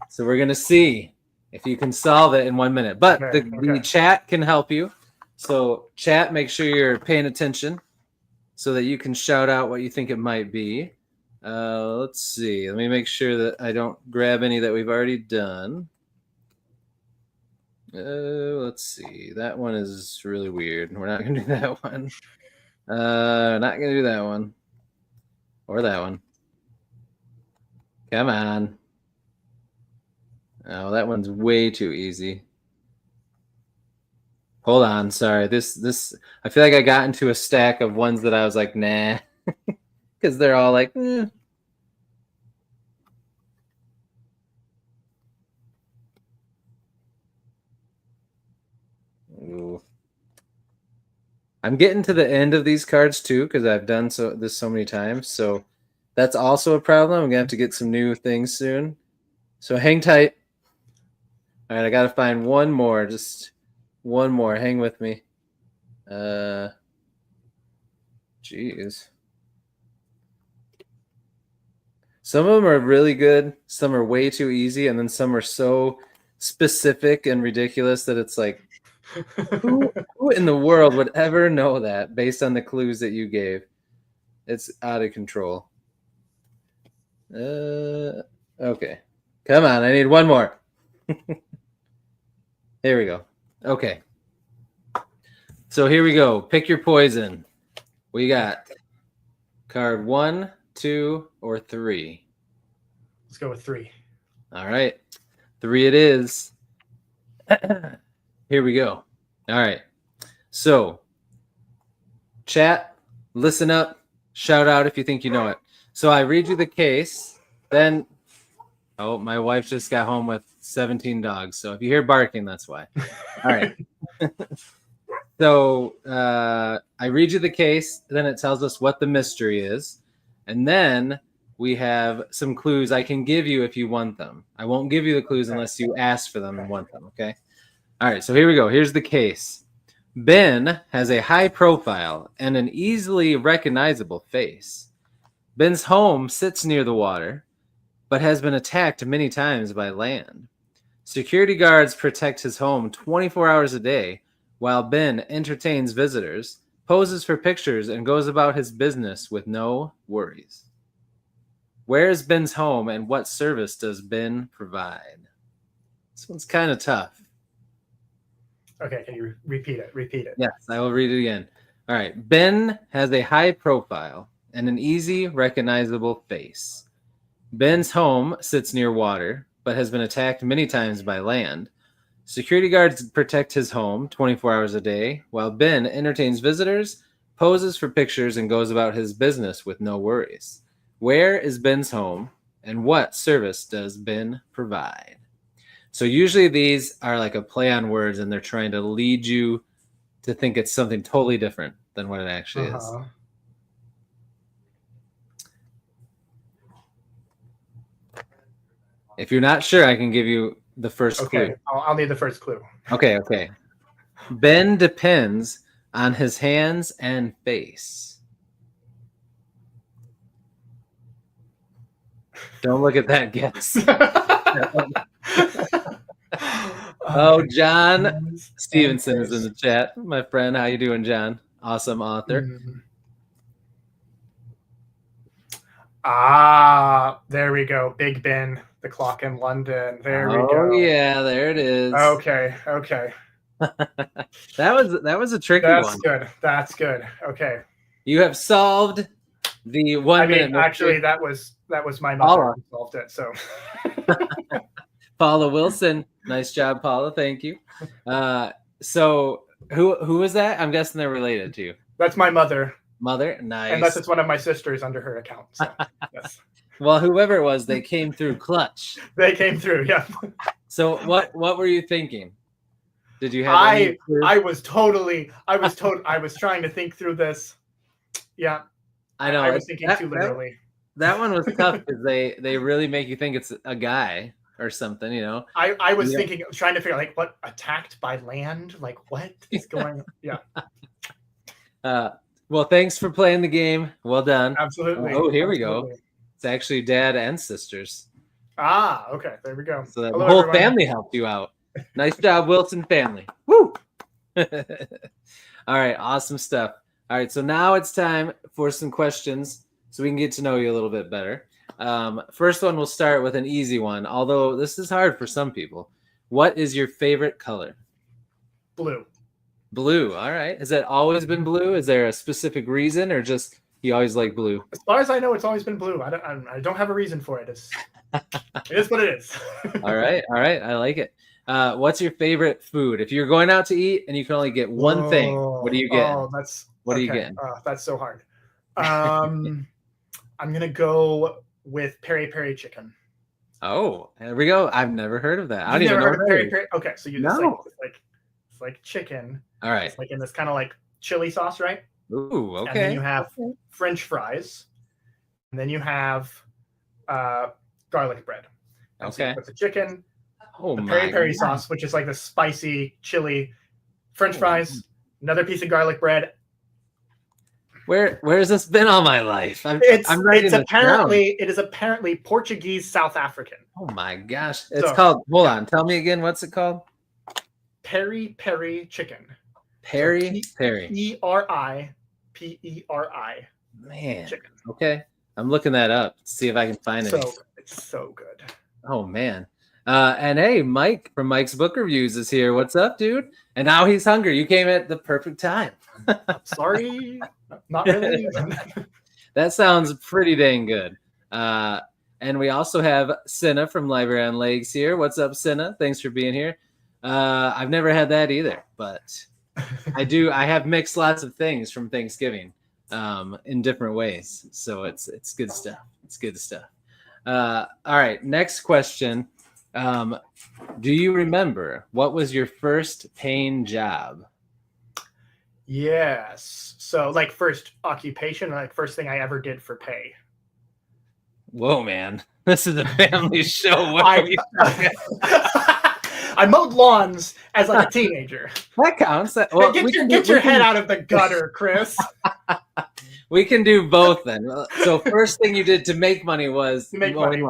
Speaker 1: So we're going to see if you can solve it in 1 minute. But the chat can help you. So chat, make sure you're paying attention so that you can shout out what you think it might be. Let's see. Let me make sure that I don't grab any that we've already done. Let's see. That one is really weird. We're not going to do that one. Not going to do that one. Or that one. Come on. Oh, that one's way too easy. Hold on. Sorry. This I feel like I got into a stack of ones that I was like, nah. Because they're all like, Ooh. I'm getting to the end of these cards too, because I've done this so many times. So that's also a problem. I'm gonna have to get some new things soon. So hang tight. All right, I gotta find one more. Just one more. Hang with me. Jeez. Some of them are really good. Some are way too easy, and then some are so specific and ridiculous that it's like, who in the world would ever know that based on the clues that you gave? It's out of control. Okay. Come on, I need one more. There we go. Okay. So here we go. Pick your poison. We got card 1, 2, or 3.
Speaker 2: Let's go with 3.
Speaker 1: All right. 3 it is. Here we go. All right. So Chat, listen up, shout out if you think you know it. So I read you the case, then oh, my wife just got home with 17 dogs. So if you hear barking, that's why. All right. So I read you the case, then it tells us what the mystery is, and then we have some clues I can give you if you want them. I won't give you the clues unless you ask for them and want them, okay? All right, so here we go. Here's the case. Ben has a high profile and an easily recognizable face. Ben's home sits near the water, but has been attacked many times by land. Security guards protect his home 24 hours a day, while Ben entertains visitors, poses for pictures, and goes about his business with no worries. Where is Ben's home, and what service does Ben provide? This one's kind of tough.
Speaker 2: Okay, can you repeat it? Repeat it.
Speaker 1: Yes, I will read it again. All right. Ben has a high profile and an easy, recognizable face. Ben's home sits near water, but has been attacked many times by land. Security guards protect his home 24 hours a day, while Ben entertains visitors, poses for pictures, and goes about his business with no worries. Where is Ben's home, and what service does Ben provide? So usually these are like a play on words, and they're trying to lead you to think it's something totally different than what it actually is. If you're not sure, I can give you the first clue.
Speaker 2: I'll need the first clue.
Speaker 1: Okay. Ben depends on his hands and face. Don't look at that guess. Oh, John Stevenson is in the chat. My friend, how you doing, John? Awesome author.
Speaker 2: There we go. Big Ben, the clock in London. There we go.
Speaker 1: Oh yeah, there it is.
Speaker 2: Okay.
Speaker 1: That was a tricky one.
Speaker 2: That's good. Okay.
Speaker 1: You have solved the 1 minute.
Speaker 2: Actually, that was my mother who solved it. So.
Speaker 1: Paula Wilson, nice job, Paula. Thank you. So who is that? I'm guessing they're related to you.
Speaker 2: That's my mother.
Speaker 1: Mother, nice.
Speaker 2: Unless it's one of my sisters under her account. So, yes.
Speaker 1: Well, whoever it was, they came through clutch.
Speaker 2: They came through, yeah.
Speaker 1: So what were you thinking? Did you have?
Speaker 2: I was trying to think through this. Yeah.
Speaker 1: I know.
Speaker 2: I was thinking too literally.
Speaker 1: That one was tough because they really make you think it's a guy or something, you know.
Speaker 2: I was thinking, trying to figure like what, attacked by land? Like what is going on? Yeah.
Speaker 1: Well, thanks for playing the game. Well done.
Speaker 2: Absolutely.
Speaker 1: Oh, here we go. It's actually dad and sisters.
Speaker 2: Okay. There we go.
Speaker 1: So the whole family helped you out. Nice job, Wilson family. Woo! All right. Awesome stuff. All right. So now it's time for some questions so we can get to know you a little bit better. First one, we'll start with an easy one, although this is hard for some people. What is your favorite color?
Speaker 2: Blue.
Speaker 1: Blue. All right. Has that always been blue? Is there a specific reason, or just you always like blue?
Speaker 2: As far as I know, it's always been blue. I don't have a reason for it. It is what it is.
Speaker 1: All right. I like it. What's your favorite food? If you're going out to eat and you can only get one thing, what are you getting? What are you getting?
Speaker 2: That's so hard. I'm gonna go with peri peri chicken.
Speaker 1: Oh, there we go. I've never heard of that. I don't even know
Speaker 2: heard of peri peri. Okay, so you just it's like chicken.
Speaker 1: All right.
Speaker 2: It's like in this kind of like chili sauce, right?
Speaker 1: Ooh, okay.
Speaker 2: And then you have French fries, and then you have garlic bread. And
Speaker 1: okay.
Speaker 2: So with the chicken,
Speaker 1: the
Speaker 2: peri peri sauce, which is like the spicy chili, French fries, another piece of garlic bread.
Speaker 1: Where has this been all my life?
Speaker 2: It is apparently Portuguese South African.
Speaker 1: Oh my gosh. It's called, hold on, tell me again, what's it called?
Speaker 2: Peri peri chicken.
Speaker 1: Peri peri.
Speaker 2: P-E-R-I.
Speaker 1: Man. Chicken. Okay. I'm looking that up. See if I can find it.
Speaker 2: It's so good.
Speaker 1: Oh man. And hey, Mike from Mike's Book Reviews is here. What's up, dude? And now he's hungry. You came at the perfect time.
Speaker 2: Sorry. Not really.
Speaker 1: That sounds pretty dang good. And we also have Cinna from Library on Legs here. What's up, Cinna? Thanks for being here. I've never had that either, but I do. I have mixed lots of things from Thanksgiving, in different ways. So it's good stuff. It's good stuff. All right. Next question. Do you remember what was your first paying job?
Speaker 2: Yes. So like first occupation, like first thing I ever did for pay.
Speaker 1: Whoa, man. This is a family show. What are we talking?
Speaker 2: I mowed lawns as like a teenager.
Speaker 1: That counts. Well,
Speaker 2: get your head out of the gutter, Chris.
Speaker 1: We can do both then. So first thing you did to make money was
Speaker 2: mowing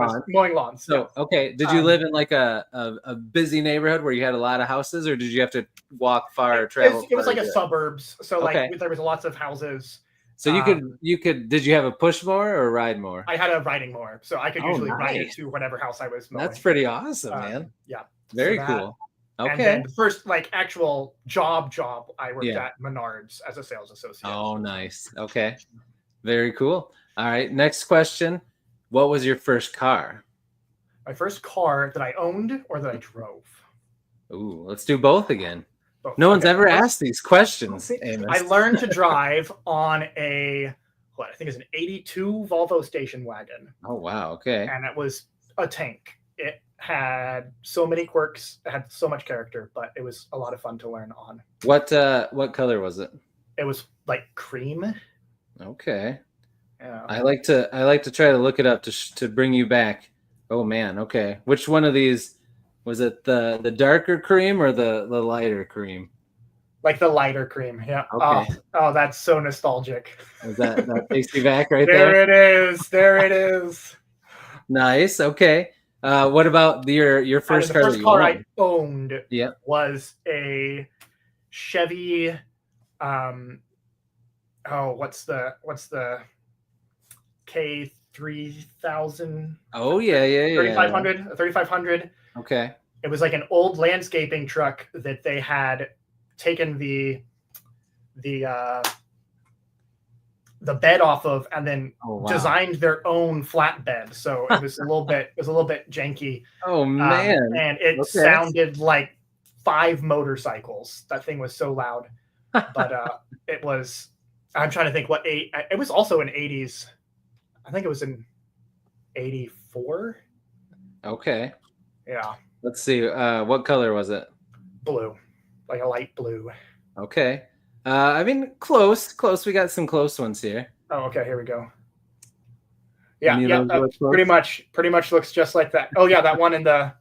Speaker 2: lawns.
Speaker 1: So
Speaker 2: yes.
Speaker 1: Okay, did you live in like a busy neighborhood where you had a lot of houses, or did you have to walk far or travel?
Speaker 2: It was like a suburbs. So like there was lots of houses.
Speaker 1: So you could. Did you have a push mower or a ride mower?
Speaker 2: I had a riding mower, so I could usually ride it to whatever house I was mowing.
Speaker 1: That's pretty awesome, man.
Speaker 2: Yeah.
Speaker 1: Very cool. Okay.
Speaker 2: And then the first like actual job, I worked at Menards as a sales associate.
Speaker 1: Oh, nice. Okay. Very cool. All right. Next question. What was your first car?
Speaker 2: My first car that I owned or that I drove?
Speaker 1: Ooh, let's do both again.
Speaker 2: Both.
Speaker 1: No one's ever asked these questions, Amos.
Speaker 2: I learned to drive on I think it's an 82 Volvo station wagon.
Speaker 1: Oh, wow. Okay.
Speaker 2: And it was a tank. It had so many quirks. It had so much character, but it was a lot of fun to learn on.
Speaker 1: What color was it?
Speaker 2: It was like cream.
Speaker 1: Okay.
Speaker 2: Yeah.
Speaker 1: I like to try to look it up to bring you back. Oh man. Okay. Which one of these was it? The darker cream or the lighter cream?
Speaker 2: Like the lighter cream. Yeah.
Speaker 1: Okay.
Speaker 2: Oh, that's so nostalgic.
Speaker 1: That takes you back right there.
Speaker 2: There it is.
Speaker 1: Nice. Okay. What about your first car?
Speaker 2: The first car I owned
Speaker 1: Yeah.
Speaker 2: was a Chevy. What's the K3000?
Speaker 1: Oh yeah.
Speaker 2: 3500. A 3500.
Speaker 1: Okay.
Speaker 2: It was like an old landscaping truck that they had taken the bed off of and then designed their own flatbed. So it was a little bit janky.
Speaker 1: Oh man.
Speaker 2: And it sounded like 5 motorcycles. That thing was so loud. But it was, I'm trying to think it was also in 80s. I think it was in 84.
Speaker 1: Okay.
Speaker 2: Yeah.
Speaker 1: Let's see. What color was it?
Speaker 2: Blue. Like a light blue.
Speaker 1: Okay. I mean, close. We got some close ones here.
Speaker 2: Oh, okay. Here we go. Yeah, pretty much looks just like that. Oh, yeah, that one in the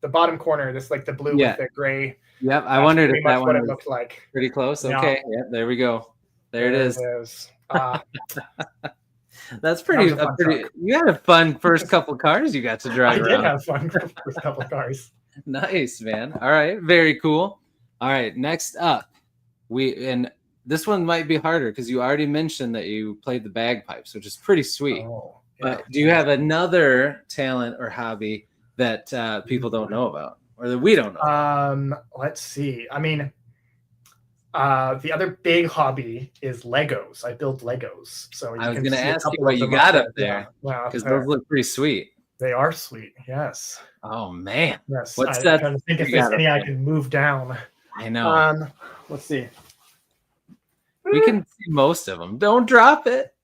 Speaker 2: bottom corner. This like the blue with the gray.
Speaker 1: Yep, I wondered if that one
Speaker 2: what it looked like.
Speaker 1: Pretty close. Okay. Yeah, there we go. There it is. That's pretty. You had a fun first couple cars you got to drive around.
Speaker 2: I did have fun first couple cars.
Speaker 1: Nice, man. All right, very cool. All right, next up, and this one might be harder because you already mentioned that you played the bagpipes, which is pretty sweet.
Speaker 2: Oh, yeah.
Speaker 1: But do you have another talent or hobby that people don't know about, or that we don't know?
Speaker 2: Let's see. I mean, the other big hobby is Legos. I build Legos. So
Speaker 1: I was going to ask you what you got up there because those look pretty sweet.
Speaker 2: They are sweet. Yes.
Speaker 1: Oh man.
Speaker 2: Yes.
Speaker 1: What's
Speaker 2: I'm
Speaker 1: that?
Speaker 2: trying to think if there's any I can move down.
Speaker 1: I know.
Speaker 2: Let's see.
Speaker 1: We can see most of them. Don't drop it.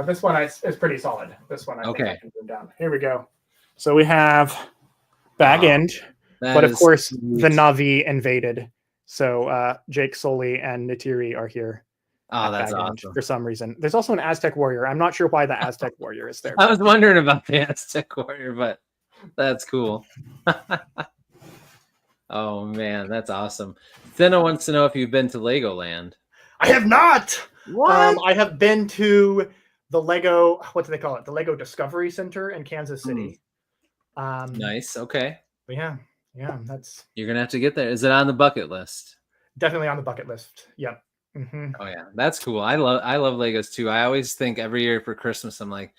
Speaker 2: This one is pretty solid. This one I think I can move down. Here we go. So we have Bag End, but of course sweet. The Na'vi invaded. So Jake Sully and Natiri are here.
Speaker 1: Oh, that's awesome.
Speaker 2: For some reason. There's also an Aztec warrior. I'm not sure why the Aztec warrior is there.
Speaker 1: I was wondering about the Aztec warrior, but that's cool. Oh, man, that's awesome. Thena wants to know if you've been to Legoland.
Speaker 2: I have not.
Speaker 1: What?
Speaker 2: I have been to the Lego, what do they call it? The Lego Discovery Center in Kansas City.
Speaker 1: Nice. Okay.
Speaker 2: Yeah, that's.
Speaker 1: You're gonna have to get there. Is it on the bucket list?
Speaker 2: Definitely on the bucket list. Yep. Mm-hmm.
Speaker 1: Oh yeah, that's cool. I love Legos too. I always think every year for Christmas, I'm like,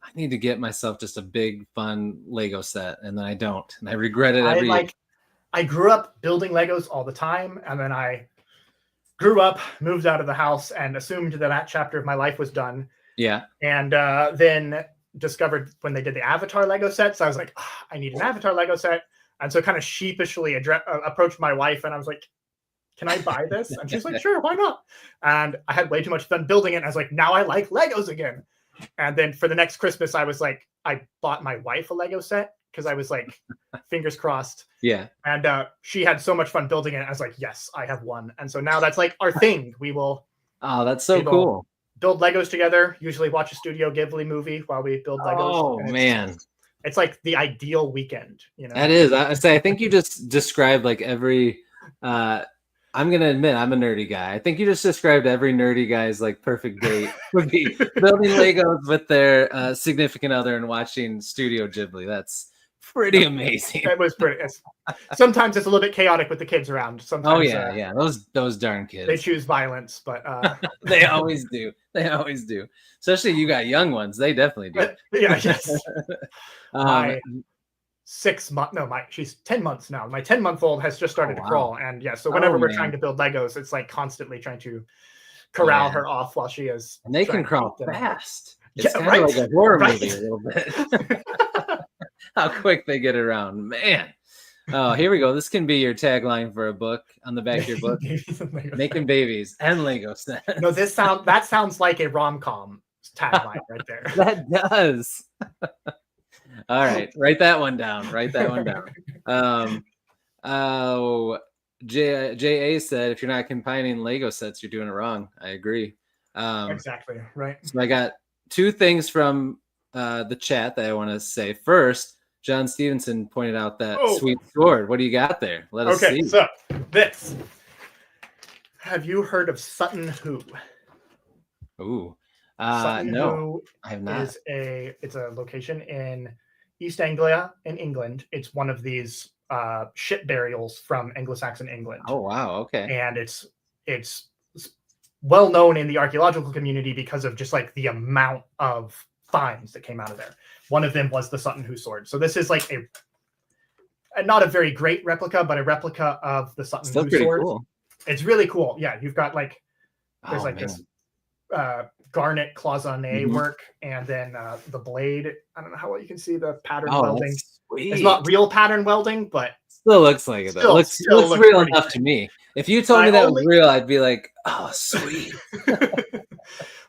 Speaker 1: I need to get myself just a big fun Lego set, and then I don't, and I regret it every year.
Speaker 2: I grew up building Legos all the time, and then I grew up, moved out of the house, and assumed that chapter of my life was done.
Speaker 1: Yeah.
Speaker 2: And then discovered when they did the Avatar Lego sets, I was like, I need an Avatar Lego set. And so kind of sheepishly approached my wife, and I was like, can I buy this? And she's like, sure, why not? And I had way too much fun building it. And I was like, now I like Legos again. And then for the next Christmas, I was like, I bought my wife a Lego set because I was like, fingers crossed.
Speaker 1: Yeah.
Speaker 2: And she had so much fun building it. I was like, yes, I have one. And so now that's like our thing. We will.
Speaker 1: Oh, that's so cool.
Speaker 2: Build Legos together. Usually watch a Studio Ghibli movie while we build Legos.
Speaker 1: Oh, man.
Speaker 2: It's like the ideal weekend, you know?
Speaker 1: That is. I think you just described like every, I'm going to admit I'm a nerdy guy. I think you just described every nerdy guy's like perfect date would be building Legos with their significant other and watching Studio Ghibli. That's pretty amazing.
Speaker 2: It was pretty. Sometimes it's a little bit chaotic with the kids around. Sometimes,
Speaker 1: yeah. Those darn kids.
Speaker 2: They choose violence, but
Speaker 1: they always do. They always do. Especially you got young ones. They definitely do.
Speaker 2: Yeah, yes. She's 10 months now. My 10-month-old has just started to crawl. And yeah, so whenever we're trying to build Legos, it's like constantly trying to corral her off while she is.
Speaker 1: And they can crawl fast. It's
Speaker 2: kind
Speaker 1: of like a horror movie a little bit. How quick they get around, man. Oh, here we go. This can be your tagline for a book on the back of your book. Making babies and Lego sets.
Speaker 2: No, that sounds like a rom-com tagline right there.
Speaker 1: That does. All right, write that one down. JA said, if you're not combining Lego sets, you're doing it wrong. I agree.
Speaker 2: Exactly, right.
Speaker 1: So I got two things from the chat that I want to say. First, John Stevenson pointed out that sweet sword. What do you got there? Let us see.
Speaker 2: Okay, so this. Have you heard of Sutton Hoo?
Speaker 1: Ooh.
Speaker 2: Sutton
Speaker 1: No,
Speaker 2: Hoo
Speaker 1: I have not.
Speaker 2: It's a location in East Anglia in England. It's one of these ship burials from Anglo-Saxon England.
Speaker 1: Oh, wow. Okay.
Speaker 2: And it's well known in the archaeological community because of just like the amount of finds that came out of there. One of them was the Sutton Hoo sword. So this is like not a very great replica, but a replica of the Sutton Hoo sword. Cool. It's really cool. Yeah, you've got like there's this garnet cloisonne work, and then the blade. I don't know how well you can see the pattern welding. It's not real pattern welding, but
Speaker 1: still looks like it. Though. Looks real enough to me. If you told me that was real, I'd be like, oh, sweet.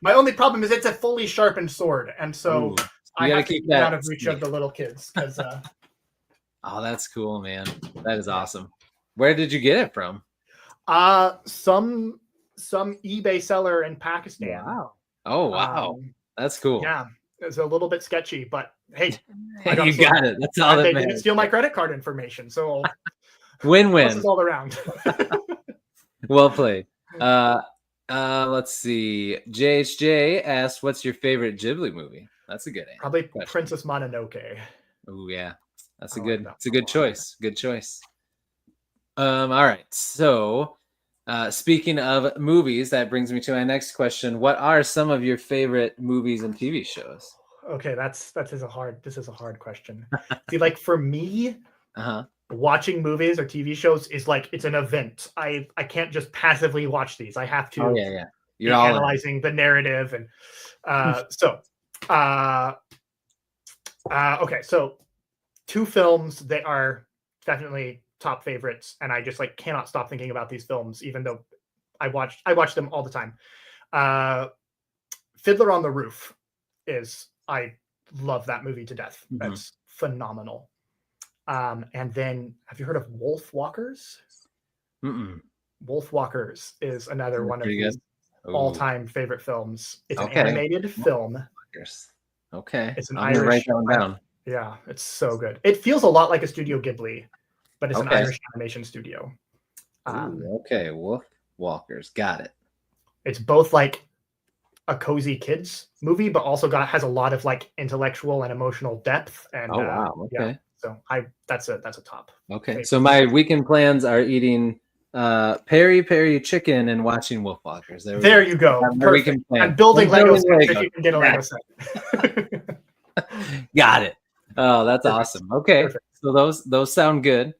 Speaker 2: My only problem is it's a fully sharpened sword, and so I have to keep that out of reach of the little kids.
Speaker 1: Oh, that's cool, man. That is awesome. Where did you get it from?
Speaker 2: Some eBay seller in Pakistan.
Speaker 1: Wow. Oh, wow. That's cool.
Speaker 2: Yeah, it's a little bit sketchy, but hey,
Speaker 1: you got it. That's all that matters.
Speaker 2: They didn't steal my credit card information, so
Speaker 1: win-win.
Speaker 2: All around.
Speaker 1: Well played. Let's see. JHJ asked, "What's your favorite Ghibli movie?" That's a good answer.
Speaker 2: Probably Princess Mononoke.
Speaker 1: Oh yeah, that's a good choice. Good choice. All right. So, speaking of movies, that brings me to my next question. What are some of your favorite movies and TV shows?
Speaker 2: Okay, this is a hard question. See, like for me, watching movies or TV shows is like it's an event. I can't just passively watch these. I have to You're analyzing the narrative and okay, so two films that are definitely top favorites, and I just like cannot stop thinking about these films, even though I watch them all the time. Fiddler on the Roof I love that movie to death. That's phenomenal. And then have you heard of Wolf Walkers? Wolf Walkers is another one of these all-time favorite films. It's an animated film.
Speaker 1: Okay.
Speaker 2: It's an
Speaker 1: I'm gonna write that down.
Speaker 2: Yeah, it's so good. It feels a lot like a Studio Ghibli, but it's an Irish animation studio.
Speaker 1: Okay, Wolf Walkers. Got it. It's
Speaker 2: both like a cozy kids movie, but also has a lot of like intellectual and emotional depth. And
Speaker 1: wow. Okay.
Speaker 2: So that's a top.
Speaker 1: Okay. Favorite. So my weekend plans are eating peri peri chicken and watching Wolf Walkers.
Speaker 2: There you go. Perfect. And building Lego sets if you can get a Lego set.
Speaker 1: Got it. Oh, that's awesome. Okay. Perfect. So those sound good.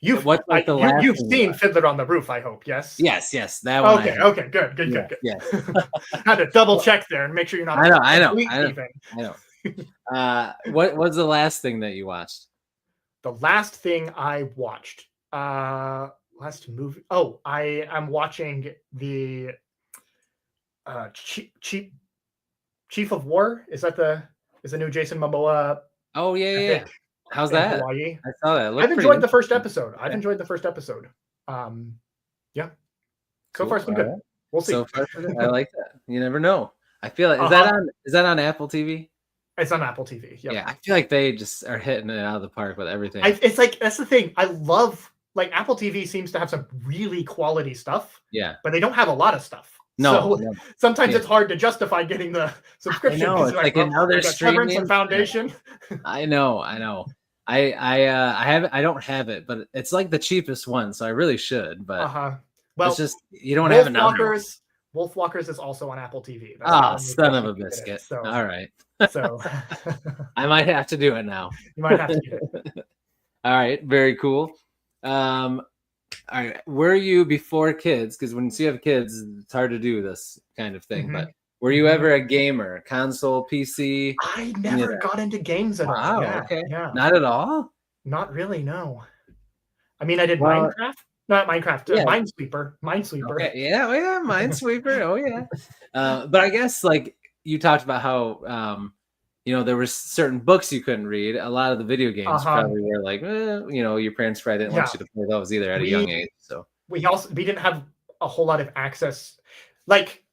Speaker 2: You've seen Fiddler on the Roof, I hope. Yes.
Speaker 1: Yes. That one.
Speaker 2: Okay. Good. Yes. Had to double check there and make sure you're not.
Speaker 1: I know. What was the last thing that you watched?
Speaker 2: The last thing I watched Last movie. Oh, I am watching the Chief of War. Is the new Jason Momoa
Speaker 1: Oh yeah, yeah.
Speaker 2: epic
Speaker 1: How's
Speaker 2: in
Speaker 1: that?
Speaker 2: Hawaii?
Speaker 1: I saw that. It looked
Speaker 2: I've
Speaker 1: pretty
Speaker 2: enjoyed the first
Speaker 1: interesting.
Speaker 2: episode. I've
Speaker 1: Okay.
Speaker 2: enjoyed the first episode. Yeah. So
Speaker 1: Cool.
Speaker 2: far it's been
Speaker 1: All
Speaker 2: good.
Speaker 1: right.
Speaker 2: We'll see.
Speaker 1: So far, I like that. You never know. I feel like
Speaker 2: Uh-huh.
Speaker 1: is that on Apple TV?
Speaker 2: It's on Apple TV. Yep.
Speaker 1: Yeah, I feel like they just are hitting it out of the park with everything.
Speaker 2: It's like that's the thing. I love like Apple TV seems to have some really quality stuff.
Speaker 1: Yeah.
Speaker 2: But they don't have a lot of stuff.
Speaker 1: No.
Speaker 2: So sometimes
Speaker 1: Yeah.
Speaker 2: it's hard to justify getting the subscription.
Speaker 1: I know.
Speaker 2: It's
Speaker 1: It's like another
Speaker 2: Severance and
Speaker 1: streaming.
Speaker 2: Foundation.
Speaker 1: I know. I don't have it, but it's like the cheapest one, so I really should. But
Speaker 2: well,
Speaker 1: it's just you don't have another one.
Speaker 2: Wolfwalkers is also on Apple TV.
Speaker 1: Ah, son of a biscuit. So, all right.
Speaker 2: So
Speaker 1: I might have to do it now.
Speaker 2: You might have to do it.
Speaker 1: All right, very cool. All right, were you before kids? Because when you have kids, it's hard to do this kind of thing. But were you ever a gamer, console, PC?
Speaker 2: I never got into games at all.
Speaker 1: Wow,
Speaker 2: Yeah,
Speaker 1: okay.
Speaker 2: Yeah.
Speaker 1: Not at all?
Speaker 2: Not really, no. I mean, I did Minecraft. Not Minecraft, Minesweeper.
Speaker 1: Okay. Yeah, oh yeah, Minesweeper. Oh yeah. But I guess like you talked about how there were certain books you couldn't read. A lot of the video games probably were like, your parents probably didn't want you to play those either at a young age. So
Speaker 2: we didn't have a whole lot of access. Like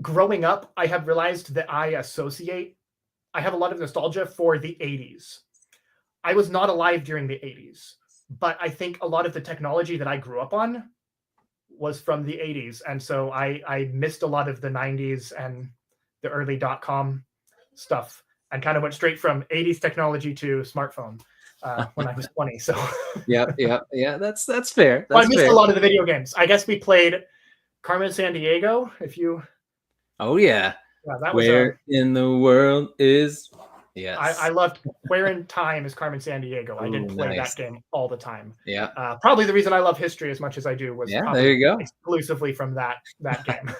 Speaker 2: growing up, I have realized that I have a lot of nostalgia for the 80s. I was not alive during the 80s, but I think a lot of the technology that I grew up on was from the 80s. And so I missed a lot of the 90s and the early .com stuff and kind of went straight from 80s technology to smartphone when I was 20. So
Speaker 1: yeah, that's fair.
Speaker 2: I missed a lot of the video games. I guess we played Carmen Sandiego.
Speaker 1: Oh yeah. That was Where in the world is? Yes.
Speaker 2: I loved Where in Time is Carmen Sandiego. I did play that game all the time.
Speaker 1: Yeah.
Speaker 2: Probably the reason I love history as much as I do was
Speaker 1: there you go.
Speaker 2: Exclusively from that game.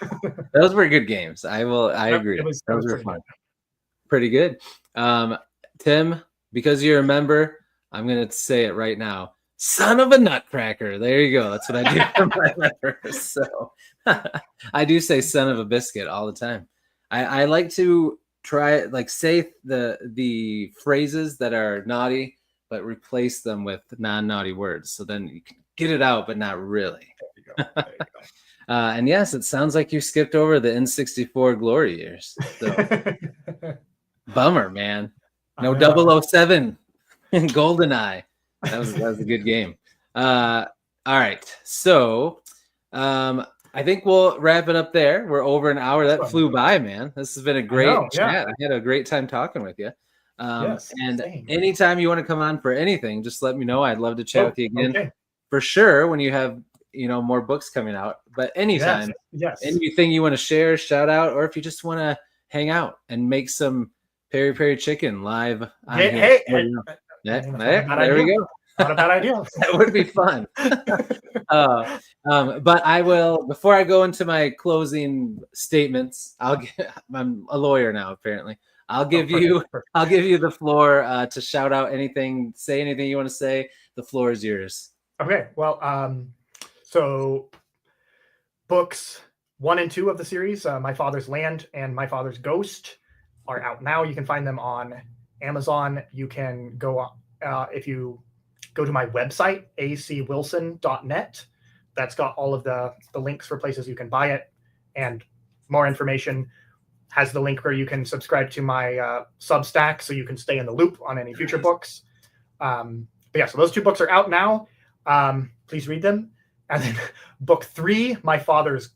Speaker 1: Those were good games. I agree. Those were fun. Pretty good. Tim, because you're a member, I'm gonna say it right now. Son of a nutcracker. There you go. That's what I do for my members. So I do say son of a biscuit all the time. I like to try say the phrases that are naughty, but replace them with non-naughty words. So then you can get it out, but not really. There you go. And yes, it sounds like you skipped over the N64 glory years. So bummer, man. No 007 GoldenEye. That was a good game. All right. So I think we'll wrap it up there. We're over an hour. That flew by, man. This has been a great chat. I had a great time talking with you. And anytime you want to come on for anything, just let me know. I'd love to chat with you again for sure when you have more books coming out. But anytime, anything you want to share, shout out, or if you just want to hang out and make some peri peri chicken live on here. There we go.
Speaker 2: Not a bad idea.
Speaker 1: That would be fun. But I will, before I go into my closing statements, I'm a lawyer now, apparently. I'll give you the floor to shout out anything, say anything you want to say. The floor is yours.
Speaker 2: Okay. Well, so books 1 and 2 of the series, My Father's Land and My Father's Ghost, are out now. You can find them on Amazon. You can go if you go to my website, acwilson.net. That's got all of the links for places you can buy it, and more information. Has the link where you can subscribe to my Substack so you can stay in the loop on any future books. But yeah, so those 2 books are out now. Please read them. And then book 3, My Father's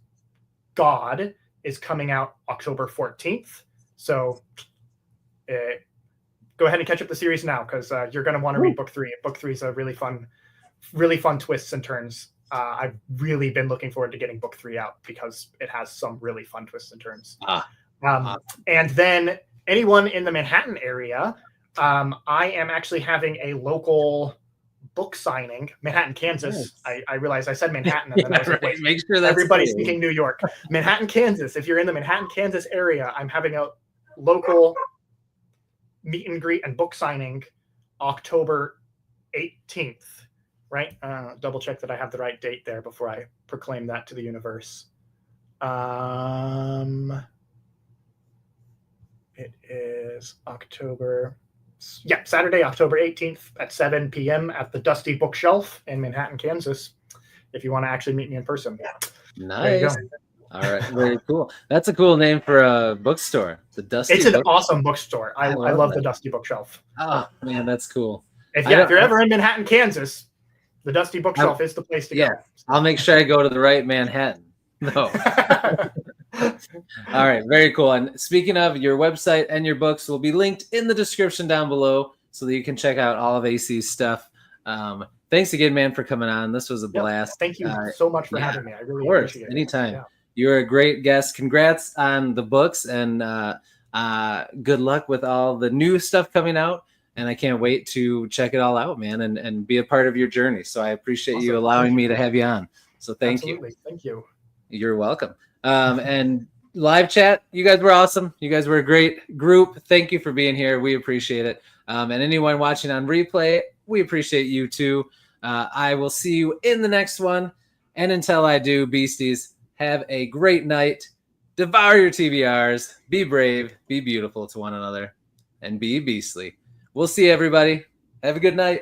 Speaker 2: God, is coming out October 14th. So go ahead and catch up the series now, because you're going to want to read book 3. Book 3 is a really fun twists and turns. I've really been looking forward to getting book 3 out because it has some really fun twists and turns. And then anyone in the Manhattan area, I am actually having a local book signing, Manhattan, Kansas. I realized I said Manhattan, and then I was like,
Speaker 1: make sure that's
Speaker 2: everybody's speaking New York. Manhattan, Kansas. If you're in the Manhattan, Kansas area, I'm having a local meet and greet and book signing October 18th, right? Double check that I have the right date there before I proclaim that to the universe. It is Saturday, October 18th at 7 p.m. at the Dusty Bookshelf in Manhattan, Kansas. If you want to actually meet me in person.
Speaker 1: Nice.
Speaker 2: There you go.
Speaker 1: All right, very cool. That's a cool name for a bookstore. The Dusty.
Speaker 2: It's an awesome bookstore. I love the Dusty Bookshelf.
Speaker 1: Oh man, that's cool.
Speaker 2: If you're ever in Manhattan, Kansas, the Dusty Bookshelf is the place to go.
Speaker 1: I'll make sure I go to the right Manhattan. No. All right, very cool. And speaking of, your website and your books will be linked in the description down below so that you can check out all of AC's stuff. Thanks again, man, for coming on. This was a blast.
Speaker 2: Thank you so much for having me. I really appreciate it.
Speaker 1: Anytime. Yeah. You're a great guest. Congrats on the books, and good luck with all the new stuff coming out. And I can't wait to check it all out, man, and be a part of your journey. So I appreciate you allowing me to have you on. So thank you.
Speaker 2: Thank you.
Speaker 1: You're welcome. And live chat, you guys were awesome. You guys were a great group. Thank you for being here. We appreciate it. And anyone watching on replay, we appreciate you too. I will see you in the next one. And until I do, Beasties, have a great night. Devour your TBRs. Be brave. Be beautiful to one another. And be beastly. We'll see everybody. Have a good night.